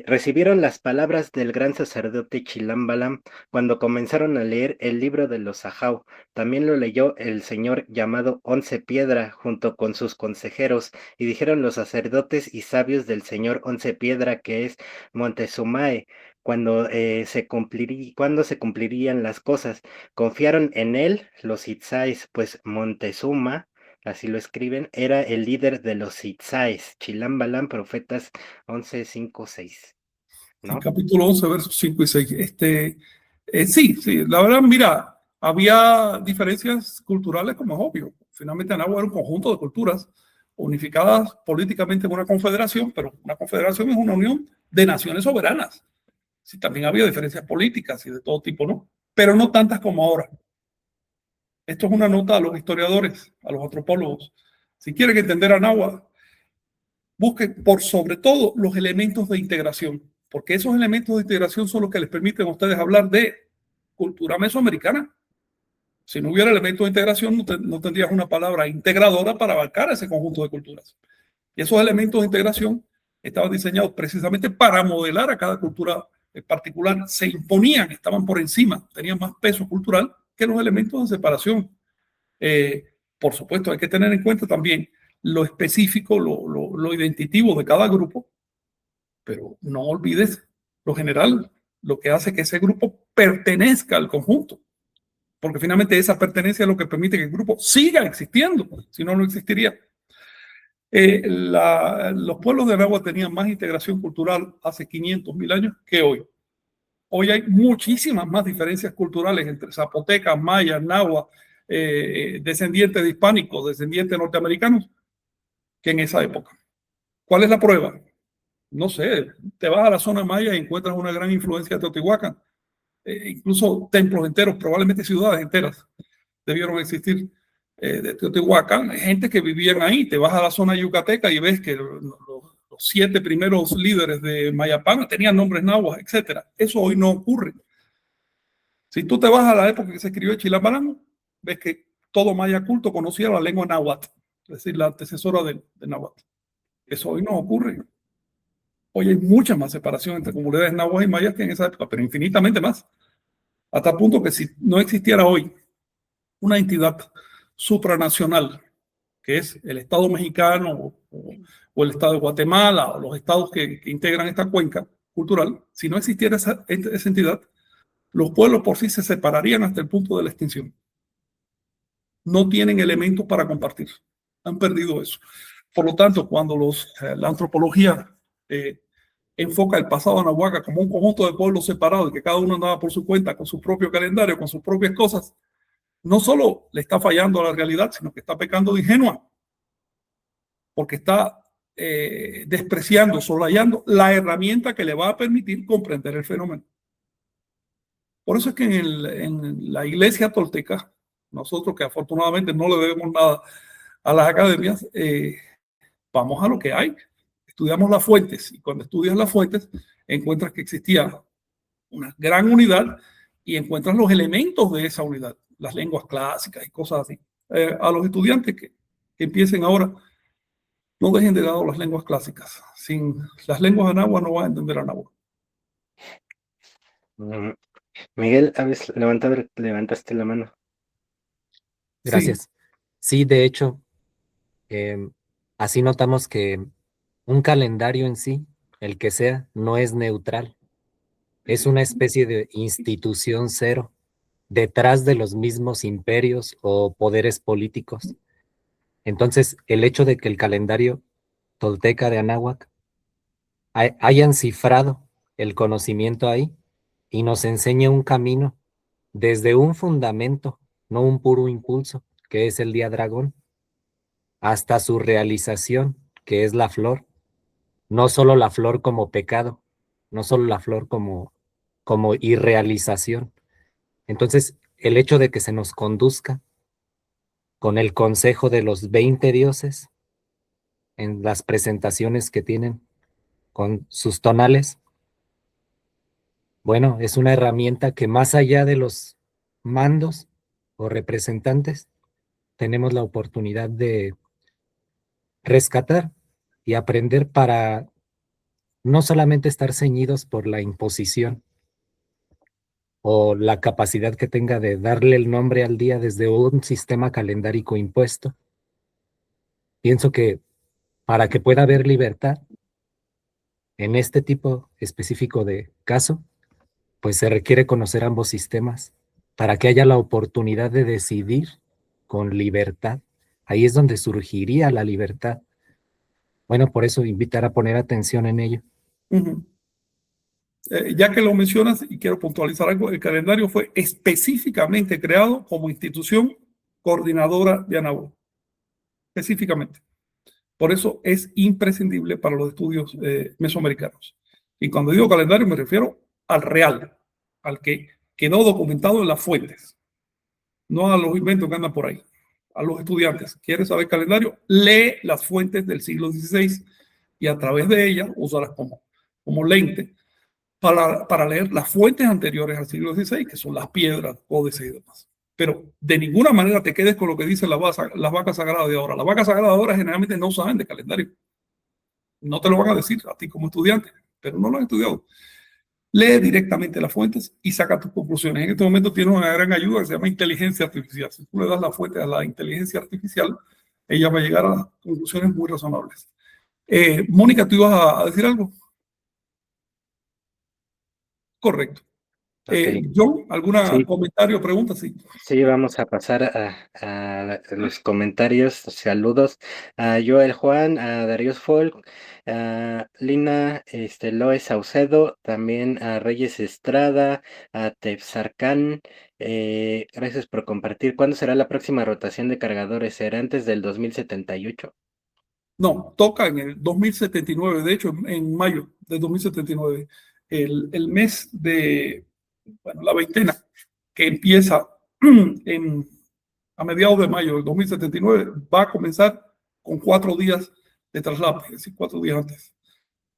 recibieron las palabras del gran sacerdote Chilambalam cuando comenzaron a leer el libro de los Ajau. También lo leyó el señor llamado Once Piedra junto con sus consejeros, y dijeron los sacerdotes y sabios del señor Once Piedra, que es Montezumae, cuando cuándo se cumplirían las cosas. Confiaron en él los Itzáes, pues Montezuma, así lo escriben, era el líder de los Itzáes. Chilambalam, Profetas 11, 5, 6. ¿No? El capítulo 11, versos 5 y 6. Sí, la verdad, mira, había diferencias culturales, como es obvio. Finalmente, Anáhuac era un conjunto de culturas unificadas políticamente en una confederación, pero una confederación es una unión de naciones soberanas. Sí, también había diferencias políticas y de todo tipo, ¿no? Pero no tantas como ahora. Esto es una nota a los historiadores, a los antropólogos. Si quieren entender a Anáhuac, busquen por sobre todo los elementos de integración, porque esos elementos de integración son los que les permiten a ustedes hablar de cultura mesoamericana. Si no hubiera elementos de integración, no tendrías una palabra integradora para abarcar ese conjunto de culturas. Y esos elementos de integración estaban diseñados precisamente para modelar a cada cultura particular. Se imponían, estaban por encima, tenían más peso cultural que los elementos de separación. Por supuesto, hay que tener en cuenta también lo específico, lo identitativo de cada grupo, pero no olvides lo general, lo que hace que ese grupo pertenezca al conjunto, porque finalmente esa pertenencia es lo que permite que el grupo siga existiendo, si no, no existiría. Los pueblos de Anáhuac tenían más integración cultural hace 500.000 años que hoy. Hoy hay muchísimas más diferencias culturales entre zapotecas, mayas, náhuatl, descendientes de hispánicos, descendientes de norteamericanos, que en esa época. ¿Cuál es la prueba? No sé, te vas a la zona maya y encuentras una gran influencia de Teotihuacán. Incluso templos enteros, probablemente ciudades enteras debieron existir de Teotihuacán. Gente que vivían ahí. Te vas a la zona yucateca y ves que los 7 primeros líderes de Mayapán tenían nombres náhuatl, etc. Eso hoy no ocurre. Si tú te vas a la época que se escribió Chilambalam, ves que todo maya culto conocía la lengua náhuatl, es decir, la antecesora de náhuatl. Eso hoy no ocurre. Hoy hay mucha más separación entre comunidades náhuatl y mayas que en esa época, pero infinitamente más. Hasta el punto que si no existiera hoy una entidad supranacional, que es el Estado mexicano o el Estado de Guatemala o los estados que integran esta cuenca cultural, si no existiera esa entidad, los pueblos por sí se separarían hasta el punto de la extinción. No tienen elementos para compartir. Han perdido eso. Por lo tanto, cuando la antropología enfoca el pasado anahuaca como un conjunto de pueblos separados y que cada uno andaba por su cuenta, con su propio calendario, con sus propias cosas, no solo le está fallando a la realidad, sino que está pecando de ingenua, porque está despreciando, solayando la herramienta que le va a permitir comprender el fenómeno. Por eso es que en la iglesia tolteca, nosotros que afortunadamente no le debemos nada a las academias, vamos a lo que hay. Estudiamos las fuentes y cuando estudias las fuentes encuentras que existía una gran unidad y encuentras los elementos de esa unidad, las lenguas clásicas y cosas así. A los estudiantes que empiecen ahora, no dejen de lado las lenguas clásicas. Sin las lenguas anáhuas no van a entender anáhuas. Miguel, levantaste la mano. Gracias. Sí, de hecho, así notamos que un calendario en sí, el que sea, no es neutral. Es una especie de institución cero detrás de los mismos imperios o poderes políticos. Entonces, el hecho de que el calendario tolteca de Anáhuac hayan cifrado el conocimiento ahí y nos enseña un camino desde un fundamento, no un puro impulso, que es el día dragón, hasta su realización, que es la flor. No solo la flor como pecado, no solo la flor como irrealización. Entonces, el hecho de que se nos conduzca con el consejo de los 20 dioses en las presentaciones que tienen con sus tonales, bueno, es una herramienta que más allá de los mandos o representantes, tenemos la oportunidad de rescatar y aprender para no solamente estar ceñidos por la imposición o la capacidad que tenga de darle el nombre al día desde un sistema calendárico impuesto. Pienso que para que pueda haber libertad en este tipo específico de caso, pues se requiere conocer ambos sistemas para que haya la oportunidad de decidir con libertad. Ahí es donde surgiría la libertad. Bueno, por eso invitar a poner atención en ello. Ya que lo mencionas y quiero puntualizar algo, el calendario fue específicamente creado como institución coordinadora de Anáhuac. Específicamente. Por eso es imprescindible para los estudios mesoamericanos. Y cuando digo calendario me refiero al real, al que quedó documentado en las fuentes, no a los inventos que andan por ahí. A los estudiantes, ¿quieres saber calendario? Lee las fuentes del siglo XVI y a través de ellas úsalas como lente para leer las fuentes anteriores al siglo XVI, que son las piedras, códices y demás. Pero de ninguna manera te quedes con lo que dicen las vacas sagradas de ahora. Las vacas sagradas de ahora generalmente no saben de calendario. No te lo van a decir a ti como estudiante, pero no lo han estudiado. Lee directamente las fuentes y saca tus conclusiones. En este momento tienes una gran ayuda que se llama inteligencia artificial. Si tú le das la fuente a la inteligencia artificial, ella va a llegar a conclusiones muy razonables. Mónica, ¿tú ibas a decir algo? Correcto. Okay. John, ¿algún comentario o pregunta? Sí. Sí, vamos a pasar a los comentarios, saludos a Joel Juan, a Darius Folk, a Lina Loes Saucedo, también a Reyes Estrada, a Tepsarcán. Gracias por compartir. ¿Cuándo será la próxima rotación de cargadores? ¿Será antes del 2078? No, toca en el 2079, de hecho, en mayo del 2079, el mes de, bueno, la veintena, que empieza a mediados de mayo del 2079, va a comenzar con 4 días de traslape, es decir, 4 días antes.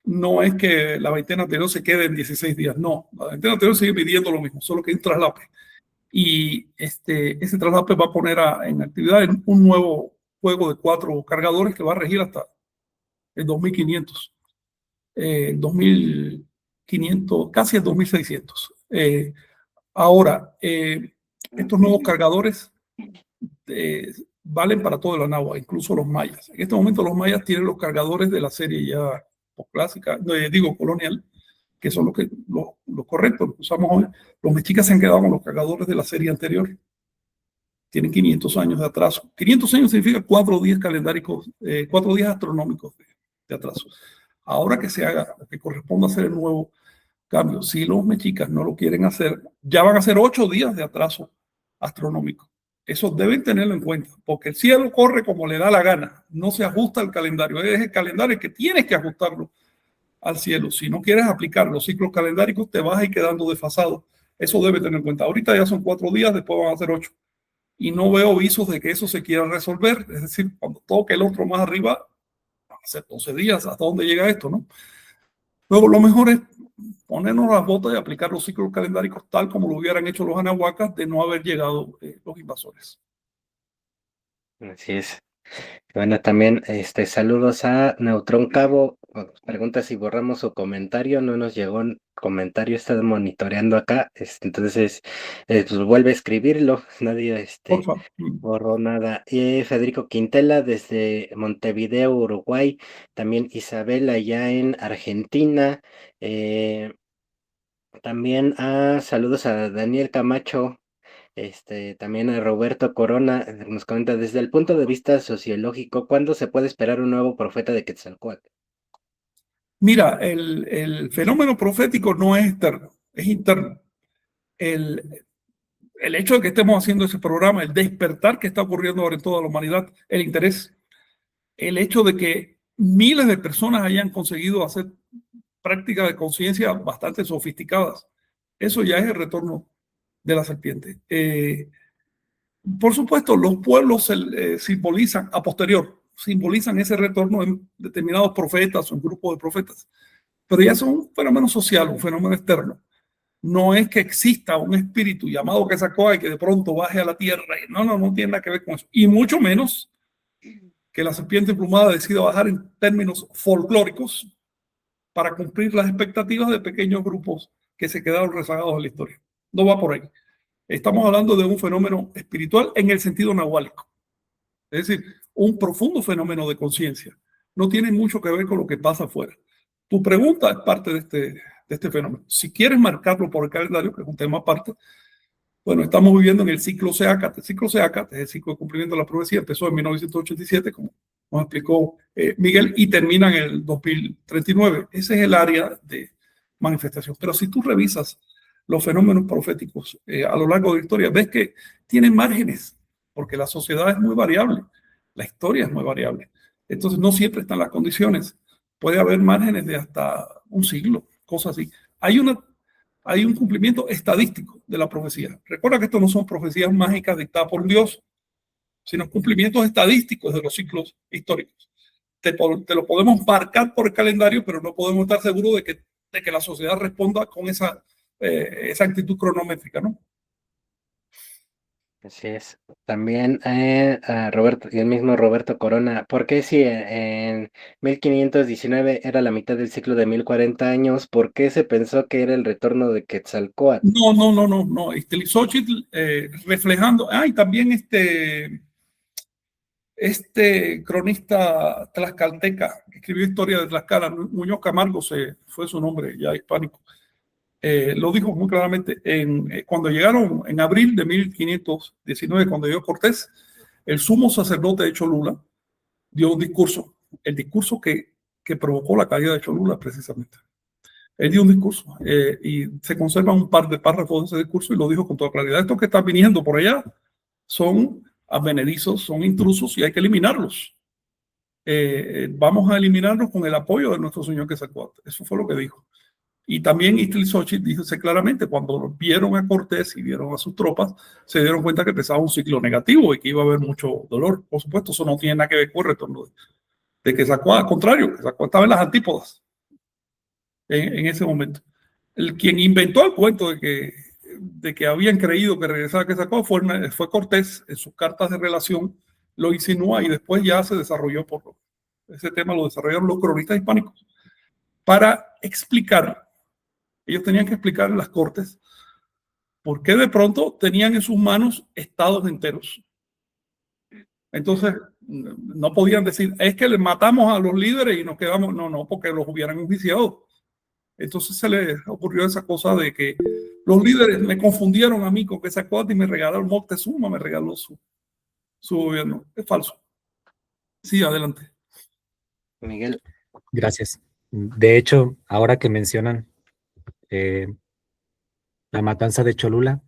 No es que la veintena anterior se quede en 16 días, no, la veintena anterior sigue midiendo lo mismo, solo que hay un traslape. Y ese traslape va a poner en actividad un nuevo juego de 4 cargadores que va a regir hasta el 2500, 2500, casi el 2600. Ahora, estos nuevos cargadores valen para todo el Anáhuac, incluso los mayas. En este momento los mayas tienen los cargadores de la serie ya clásica, digo colonial, que son los correctos, los que usamos hoy. Los mexicas se han quedado con los cargadores de la serie anterior. Tienen 500 años de atraso. 500 años significa 4 días calendáricos, 4 días astronómicos de atraso. Ahora que se haga, que corresponde hacer el nuevo cambio, si los mexicas no lo quieren hacer, ya van a ser 8 días de atraso astronómico. Eso deben tenerlo en cuenta, porque el cielo corre como le da la gana, no se ajusta al calendario, es el calendario que tienes que ajustarlo al cielo. Si no quieres aplicar los ciclos calendáricos, te vas a ir quedando desfasado. Eso debe tener en cuenta. Ahorita ya son 4 días, después van a ser 8. y no veo visos de que eso se quiera resolver. Es decir, cuando toque el otro más arriba, hace 12 días, ¿hasta dónde llega esto, no? Luego, lo mejor es ponernos las botas y aplicar los ciclos calendáricos tal como lo hubieran hecho los anahuacas de no haber llegado los invasores. Así es. Bueno, también saludos a Neutrón Cabo. Pregunta si borramos su comentario. No nos llegó un comentario, está monitoreando acá. Entonces, pues vuelve a escribirlo. Nadie Por favor. borró nada. Y Federico Quintela desde Montevideo, Uruguay. También Isabela ya en Argentina. También saludos a Daniel Camacho. También a Roberto Corona nos comenta, desde el punto de vista sociológico, ¿cuándo se puede esperar un nuevo profeta de Quetzalcóatl? Mira, el fenómeno profético no es externo, es interno. El hecho de que estemos haciendo ese programa, el despertar que está ocurriendo ahora en toda la humanidad, el interés, el hecho de que miles de personas hayan conseguido hacer prácticas de conciencia bastante sofisticadas, eso ya es el retorno de la serpiente. Por supuesto, los pueblos simbolizan a posterior, simbolizan ese retorno en determinados profetas o en grupos de profetas, pero ya son un fenómeno social, un fenómeno externo. No es que exista un espíritu llamado Quetzalcóatl y que de pronto baje a la tierra. No tiene nada que ver con eso. Y mucho menos que la serpiente emplumada decida bajar en términos folclóricos para cumplir las expectativas de pequeños grupos que se quedaron rezagados en la historia. No va por ahí. Estamos hablando de un fenómeno espiritual en el sentido nahuálico. Es decir, un profundo fenómeno de conciencia. No tiene mucho que ver con lo que pasa afuera. Tu pregunta es parte de este fenómeno. Si quieres marcarlo por el calendario, que es un tema aparte, bueno, estamos viviendo en el ciclo Seacat. El ciclo Seacat es el ciclo de cumplimiento de la profecía, empezó en 1987, como nos explicó Miguel, y termina en el 2039. Ese es el área de manifestación. Pero si tú revisas los fenómenos proféticos a lo largo de la historia, ves que tienen márgenes, porque la sociedad es muy variable, la historia es muy variable. Entonces no siempre están las condiciones. Puede haber márgenes de hasta un siglo, cosas así. Hay un cumplimiento estadístico de la profecía. Recuerda que esto no son profecías mágicas dictadas por Dios, sino cumplimientos estadísticos de los ciclos históricos. Te lo podemos marcar por el calendario, pero no podemos estar seguros de que la sociedad responda con esa actitud cronométrica, ¿no? Así es. También a Roberto, y el mismo Roberto Corona, ¿por qué si en 1519 era la mitad del ciclo de 1040 años, por qué se pensó que era el retorno de Quetzalcóatl? No. Ixtlilxóchitl, reflejando, y también este cronista tlaxcalteca que escribió Historia de Tlaxcala, Muñoz Camargo, fue su nombre ya hispánico, lo dijo muy claramente. Cuando llegaron en abril de 1519, cuando llegó Cortés, el sumo sacerdote de Cholula dio un discurso, el discurso que provocó la caída de Cholula precisamente. Él dio un discurso y se conservan un par de párrafos de ese discurso y lo dijo con toda claridad. Estos que están viniendo por allá son advenedizos, son intrusos y hay que eliminarlos. Vamos a eliminarlos con el apoyo de nuestro Señor Quetzalcóatl. Eso fue lo que dijo. Y también Ixtlilxóchitl dice claramente, cuando vieron a Cortés y vieron a sus tropas, se dieron cuenta que empezaba un ciclo negativo y que iba a haber mucho dolor. Por supuesto, eso no tiene nada que ver con el retorno de Quetzalcóatl. Al contrario, Quetzalcóatl estaba en las antípodas en ese momento. Quien inventó el cuento de que habían creído que regresaba Quetzalcóatl fue Cortés. En sus cartas de relación lo insinúa y después ya se desarrolló ese tema, lo desarrollaron los cronistas hispánicos para explicar. Ellos tenían que explicar en las cortes por qué de pronto tenían en sus manos estados enteros. Entonces, no podían decir, es que le matamos a los líderes y nos quedamos, no, porque los hubieran enjuiciado. Entonces se les ocurrió esa cosa de que los líderes me confundieron a mí con Quetzalcóatl y me regalaron Moctezuma, me regaló su gobierno. Es falso. Sí, adelante. Miguel. Gracias. De hecho, ahora que mencionan la matanza de Cholula,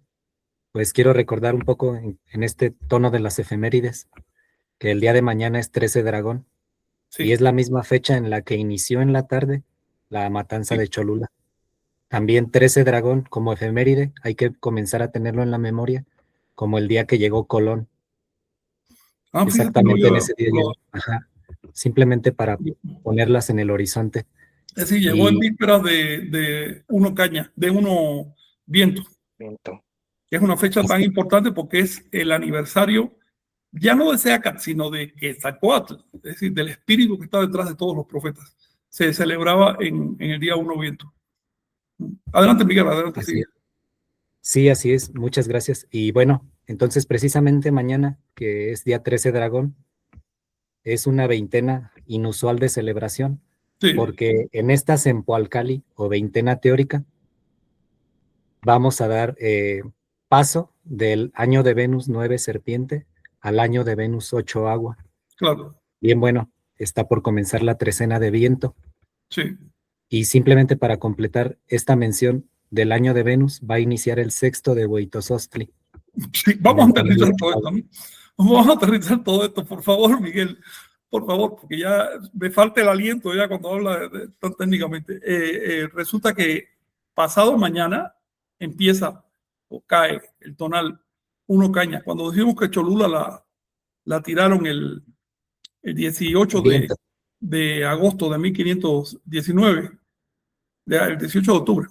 pues quiero recordar un poco en este tono de las efemérides, que el día de mañana es 13 Dragón, Sí. y es la misma fecha en la que inició en la tarde la matanza de Cholula. También 13 Dragón como efeméride, hay que comenzar a tenerlo en la memoria, como el día que llegó Colón. Ah, fíjate, Exactamente en no, ese día llegó. Ajá. Simplemente para ponerlas en el horizonte. es decir, llegó en Y vísperas de uno caña, de uno viento, Viento. que es una fecha tan así, importante porque es el aniversario ya no de Seacat, sino de Quetzalcóatl, es decir, del espíritu que está detrás de todos los profetas. Se celebraba en el día uno viento. Adelante, Miguel, adelante, así sigue. es. Sí, así es. Muchas gracias. Y bueno, entonces precisamente mañana, que es día 13 Dragón, es una veintena inusual de celebración, Sí, porque en esta Sempoalcali o veintena teórica vamos a dar paso del año de Venus 9 Serpiente al año de Venus 8 Agua. claro, Bien, bueno, está por comenzar la trecena de viento. sí. Y simplemente para completar esta mención del año de Venus, va a iniciar el sexto de Huitozostli. Sí, en vamos a el canal aterrizar de todo esto, Chihuahua. ¿no? Vamos a aterrizar todo esto, por favor, Miguel, por favor, porque ya me falta el aliento ya cuando habla tan técnicamente. Resulta que pasado mañana empieza o cae el tonal uno caña. Cuando dijimos que Cholula la tiraron el 18 Viento. de agosto de 1519, el 18 de octubre.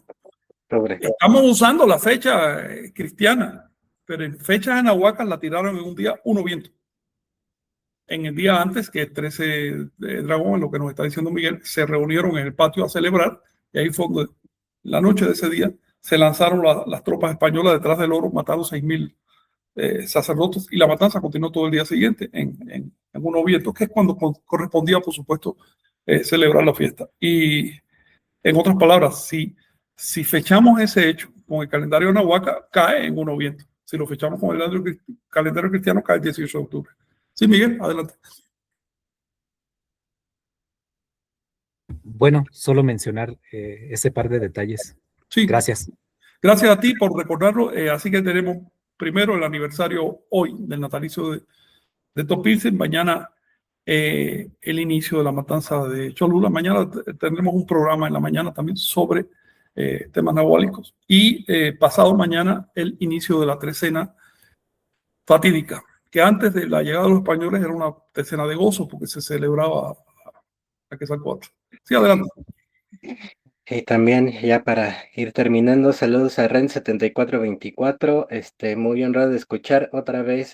Sobre. Estamos usando la fecha cristiana, pero en fecha anahuacas la tiraron en un día uno viento. En el día antes, que es 13 de Dragón, en lo que nos está diciendo Miguel, se reunieron en el patio a celebrar, y ahí fue donde, la noche de ese día, se lanzaron las tropas españolas detrás del oro, mataron 6.000 sacerdotes, y la matanza continuó todo el día siguiente en unos vientos, que es cuando correspondía, por supuesto, celebrar la fiesta. Y en otras palabras, si fechamos ese hecho con el calendario Nahuaca, cae en uno viento. Si lo fechamos con el calendario cristiano, cae el 18 de octubre. Sí, Miguel, adelante. Bueno, solo mencionar ese par de detalles. Sí, Gracias. gracias a ti por recordarlo. Así que tenemos primero el aniversario hoy del natalicio de Topilsen. Mañana el inicio de la matanza de Cholula. Mañana tendremos un programa en la mañana también sobre temas nahuálicos. Y pasado mañana el inicio de la trecena fatídica, que antes de la llegada de los españoles era una trecena de gozo porque se celebraba a Quetzalcóatl. Sí, adelante. Y también, ya para ir terminando, saludos a Ren7424, muy honrado de escuchar otra vez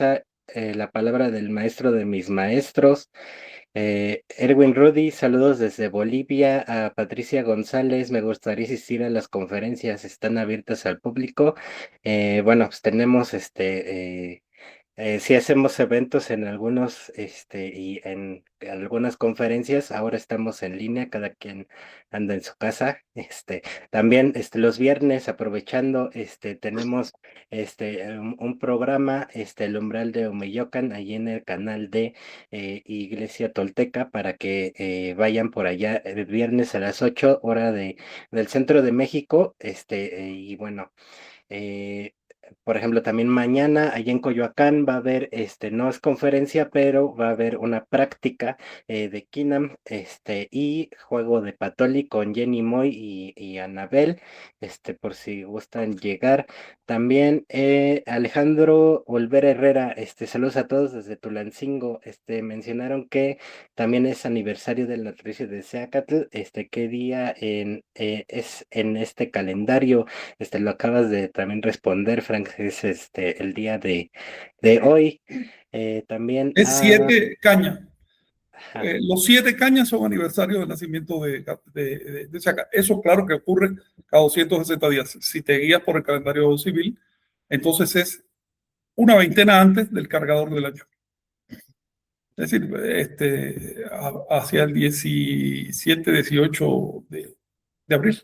la palabra del maestro de mis maestros. Erwin Rudy, saludos desde Bolivia. A Patricia González, me gustaría asistir a las conferencias, están abiertas al público. Bueno, pues tenemos sí hacemos eventos en algunos, y en algunas conferencias. Ahora estamos en línea, cada quien anda en su casa. También, los viernes, aprovechando, tenemos, un programa, el umbral de Omeyocan, allí en el canal de Iglesia Tolteca, para que vayan por allá el viernes a las 8 hora del centro de México, y bueno, por ejemplo, también mañana allá en Coyoacán va a haber, no es conferencia, pero va a haber una práctica de Kinam, y juego de Patoli con Jenny Moy y Anabel, por si gustan llegar. También Alejandro Olvera Herrera, saludos a todos desde Tulancingo. Mencionaron que también es aniversario del natalicio de Seacatl. ¿Qué día es en este calendario? Lo acabas de también responder, Frank, es el día de hoy. También Es 7 cañas. ajá, Los 7 cañas son aniversario del nacimiento de Chaca. Eso, claro, que ocurre cada 260 días. Si te guías por el calendario civil, entonces es una veintena antes del cargador del año. Es decir, hacia el 17, 18 de abril.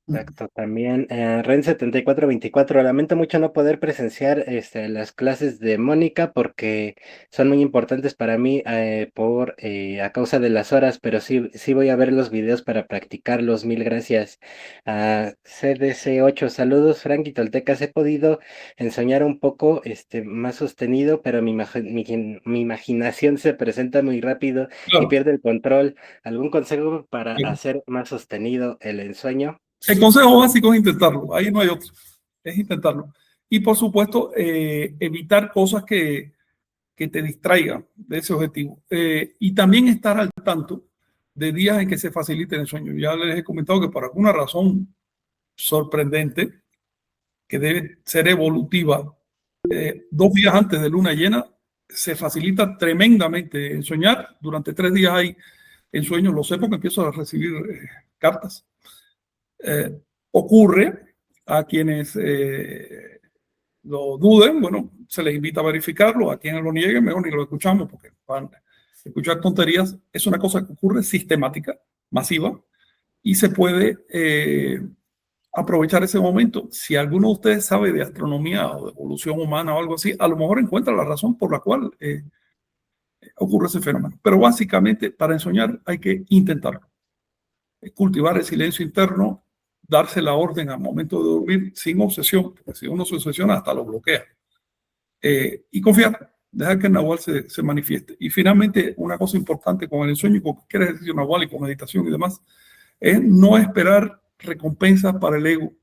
exacto. También Ren7424, lamento mucho no poder presenciar las clases de Mónica porque son muy importantes para mí a causa de las horas, pero sí voy a ver los videos para practicarlos. Mil gracias. A CDC8, saludos, Frank y Toltecas. He podido ensoñar un poco más sostenido, pero mi imaginación se presenta muy rápido y Claro. pierde el control. ¿Algún consejo para hacer más sostenido el ensueño? El consejo básico es intentarlo. Ahí no hay otro. Es intentarlo. Y por supuesto, evitar cosas que te distraigan de ese objetivo. Y también estar al tanto de días en que se facilite el sueño. Ya les he comentado que por alguna razón sorprendente, que debe ser evolutiva, 2 días antes de luna llena se facilita tremendamente el soñar. Durante 3 días hay ensueños, lo sé porque empiezo a recibir cartas. Ocurre a quienes lo duden, bueno, se les invita a verificarlo, a quienes lo nieguen, mejor ni lo escuchamos, porque van a escuchar tonterías. Es una cosa que ocurre sistemática, masiva, y se puede aprovechar ese momento. Si alguno de ustedes sabe de astronomía o de evolución humana o algo así, a lo mejor encuentra la razón por la cual ocurre ese fenómeno. Pero básicamente, para ensoñar hay que intentarlo. Cultivar el silencio interno, darse la orden al momento de dormir sin obsesión, porque si uno se obsesiona hasta lo bloquea. Y confiar, dejar que el Nahual se manifieste. Y finalmente, una cosa importante con el sueño y con cualquier ejercicio Nahual y con meditación y demás, es no esperar recompensas para el ego,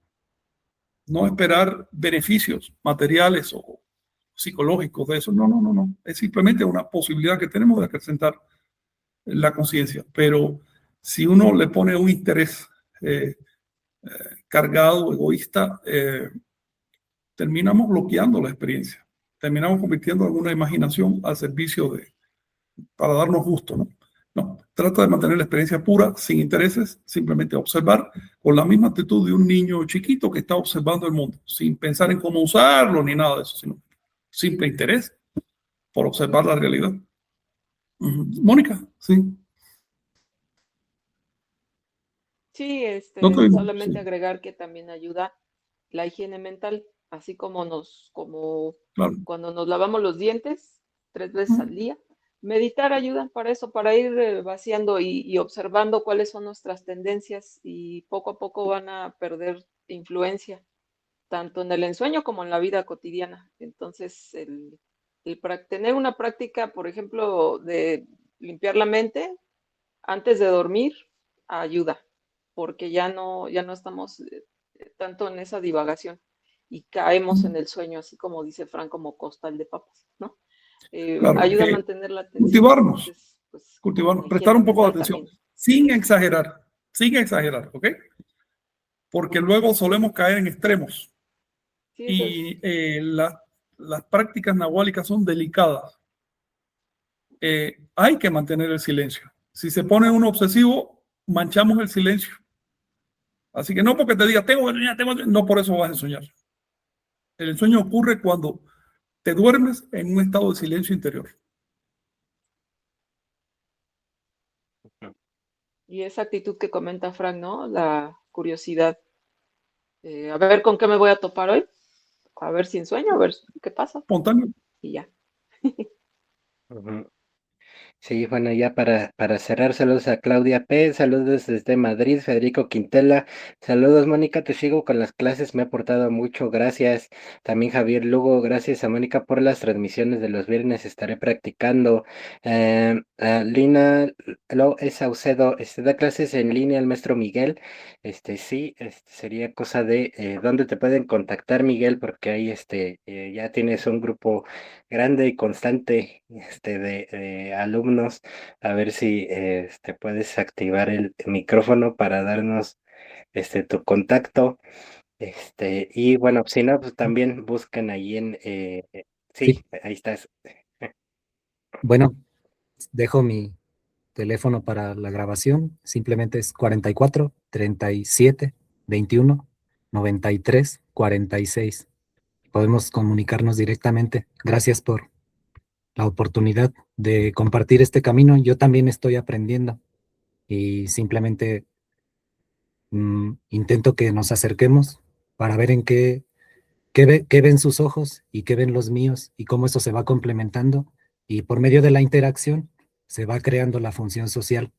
no esperar beneficios materiales o psicológicos de eso. No, no, no, no. Es simplemente una posibilidad que tenemos de acrecentar la conciencia. Pero si uno le pone un interés cargado, egoísta, terminamos bloqueando la experiencia. Terminamos convirtiendo en una imaginación al servicio para darnos gusto, ¿no? No, trata de mantener la experiencia pura, sin intereses, simplemente observar con la misma actitud de un niño chiquito que está observando el mundo, sin pensar en cómo usarlo ni nada de eso, sino simple interés por observar la realidad. Mónica, sí. Sí, No te digo, solamente sí, agregar que también ayuda la higiene mental, así como claro. cuando nos lavamos los dientes 3 veces al día. Meditar ayuda para eso, para ir vaciando y observando cuáles son nuestras tendencias y poco a poco van a perder influencia, tanto en el ensueño como en la vida cotidiana. Entonces, tener una práctica, por ejemplo, de limpiar la mente antes de dormir, ayuda, porque ya no estamos tanto en esa divagación y caemos en el sueño, así como dice Frank, como costal de papas, ¿no? Claro, Ayuda a mantener la atención. cultivarnos, Entonces, pues la prestar higiene un poco de mental atención, también. sin exagerar, ¿ok? Porque luego solemos caer en extremos Sí, eso es. y las prácticas nahuálicas son delicadas. Hay que mantener el silencio. Si se pone uno obsesivo, manchamos el silencio. Así que no porque te diga, tengo que soñar, no por eso vas a soñar. El sueño ocurre cuando te duermes en un estado de silencio interior. Y esa actitud que comenta Frank, ¿no? La curiosidad. A ver con qué me voy a topar hoy. A ver si ensueño, a ver qué pasa. Espontáneo. Y ya. Sí, bueno, ya para cerrar, saludos a Claudia P., saludos desde Madrid, Federico Quintela, saludos Mónica, te sigo con las clases, me ha aportado mucho, gracias. También Javier Lugo, gracias a Mónica por las transmisiones de los viernes, estaré practicando. Lina Saucedo, da clases en línea el maestro Miguel, sí, sería cosa de dónde te pueden contactar, Miguel, porque ahí ya tienes un grupo grande y constante de alumnos, a ver si puedes activar el micrófono para darnos tu contacto. Y bueno, si no, pues también buscan ahí sí, Sí, ahí estás. bueno, dejo mi teléfono para la grabación. Simplemente es 44 37 21 93 46. Podemos comunicarnos directamente. Gracias por la oportunidad de compartir este camino. Yo también estoy aprendiendo y simplemente intento que nos acerquemos para ver en qué ven sus ojos y qué ven los míos y cómo eso se va complementando. Y por medio de la interacción se va creando la función social.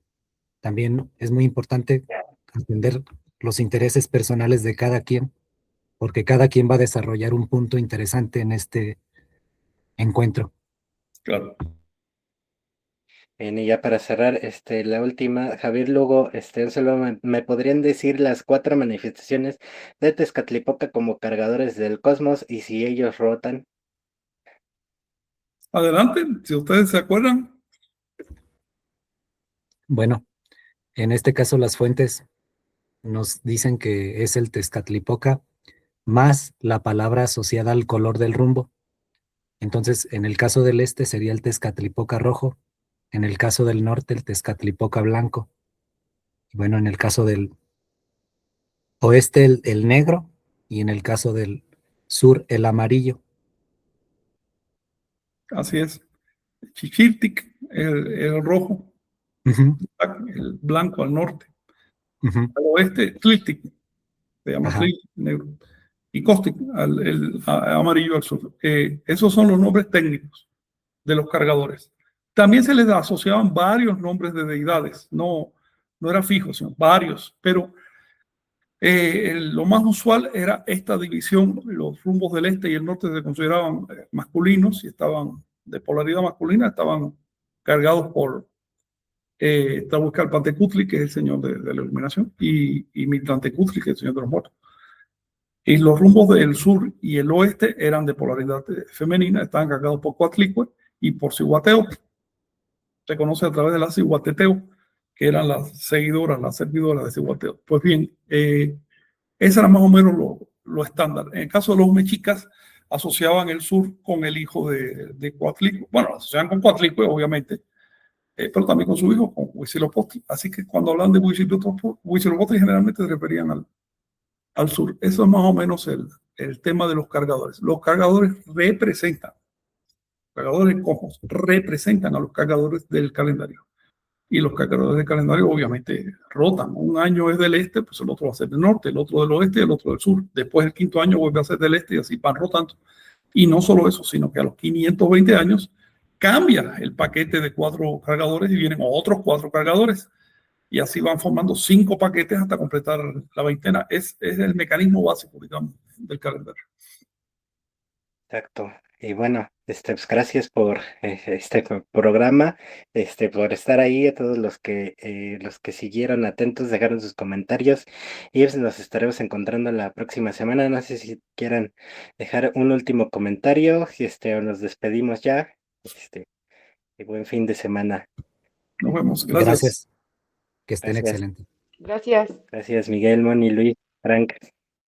También es muy importante entender los intereses personales de cada quien, porque cada quien va a desarrollar un punto interesante en este encuentro. Claro. Bien, y ya para cerrar, la última, Javier Lugo, solo me podrían decir las 4 manifestaciones de Tezcatlipoca como cargadores del cosmos y si ellos rotan. Adelante, si ustedes se acuerdan. Bueno, en este caso las fuentes nos dicen que es el Tezcatlipoca más la palabra asociada al color del rumbo. Entonces, en el caso del este sería el Tezcatlipoca rojo, en el caso del norte el Tezcatlipoca blanco, y bueno, en el caso del oeste el negro, y en el caso del sur el amarillo. Así es. Chichiltic, el rojo, Ujú, el blanco al norte. ujú. Al oeste, Tliltic, se llama Ajá. Tliltic, negro. Y Costic, amarillo al sur. Esos son los nombres técnicos de los cargadores. También se les asociaban varios nombres de deidades, no era fijo, sino varios, pero lo más usual era esta división. Los rumbos del este y el norte se consideraban masculinos y estaban de polaridad masculina, estaban cargados por Tahuescalpantecutli, que es el señor de la iluminación, y Mictlantecutli, que es el señor de los muertos. Y los rumbos del sur y el oeste eran de polaridad femenina, estaban cargados por Coatlicue y por Cihuateo. Se conoce a través de la Cihuateteo, que eran las seguidoras, las servidoras de Cihuateo. Pues bien, ese era más o menos lo estándar. En el caso de los mexicas, asociaban el sur con el hijo de Coatlicue. Bueno, lo asociaban con Coatlicue, obviamente, pero también con su hijo, con Huitzilopochtli. Así que cuando hablan de Huitzilopochtli generalmente se referían al sur. Eso es más o menos el tema de los cargadores. Los cargadores cojos representan a los cargadores del calendario. Y los cargadores del calendario obviamente rotan. Un año es del este, pues el otro va a ser del norte, el otro del oeste y el otro del sur. Después el quinto año vuelve a ser del este y así van rotando. Y no solo eso, sino que a los 520 años cambia el paquete de 4 cargadores y vienen otros 4 cargadores. Y así van formando 5 paquetes hasta completar la veintena. Es el mecanismo básico, digamos, del calendario. Exacto. Y bueno, pues gracias por este programa, por estar ahí, a todos los que siguieron atentos, dejaron sus comentarios y pues nos estaremos encontrando la próxima semana. No sé si quieran dejar un último comentario, o nos despedimos ya. Y buen fin de semana. Nos vemos. Gracias. Gracias. Que estén Gracias. excelentes. Gracias, Gracias, Miguel, Moni, Luis, Frank.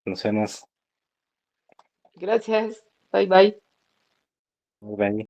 Nos vemos. gracias. Bye bye. Bye.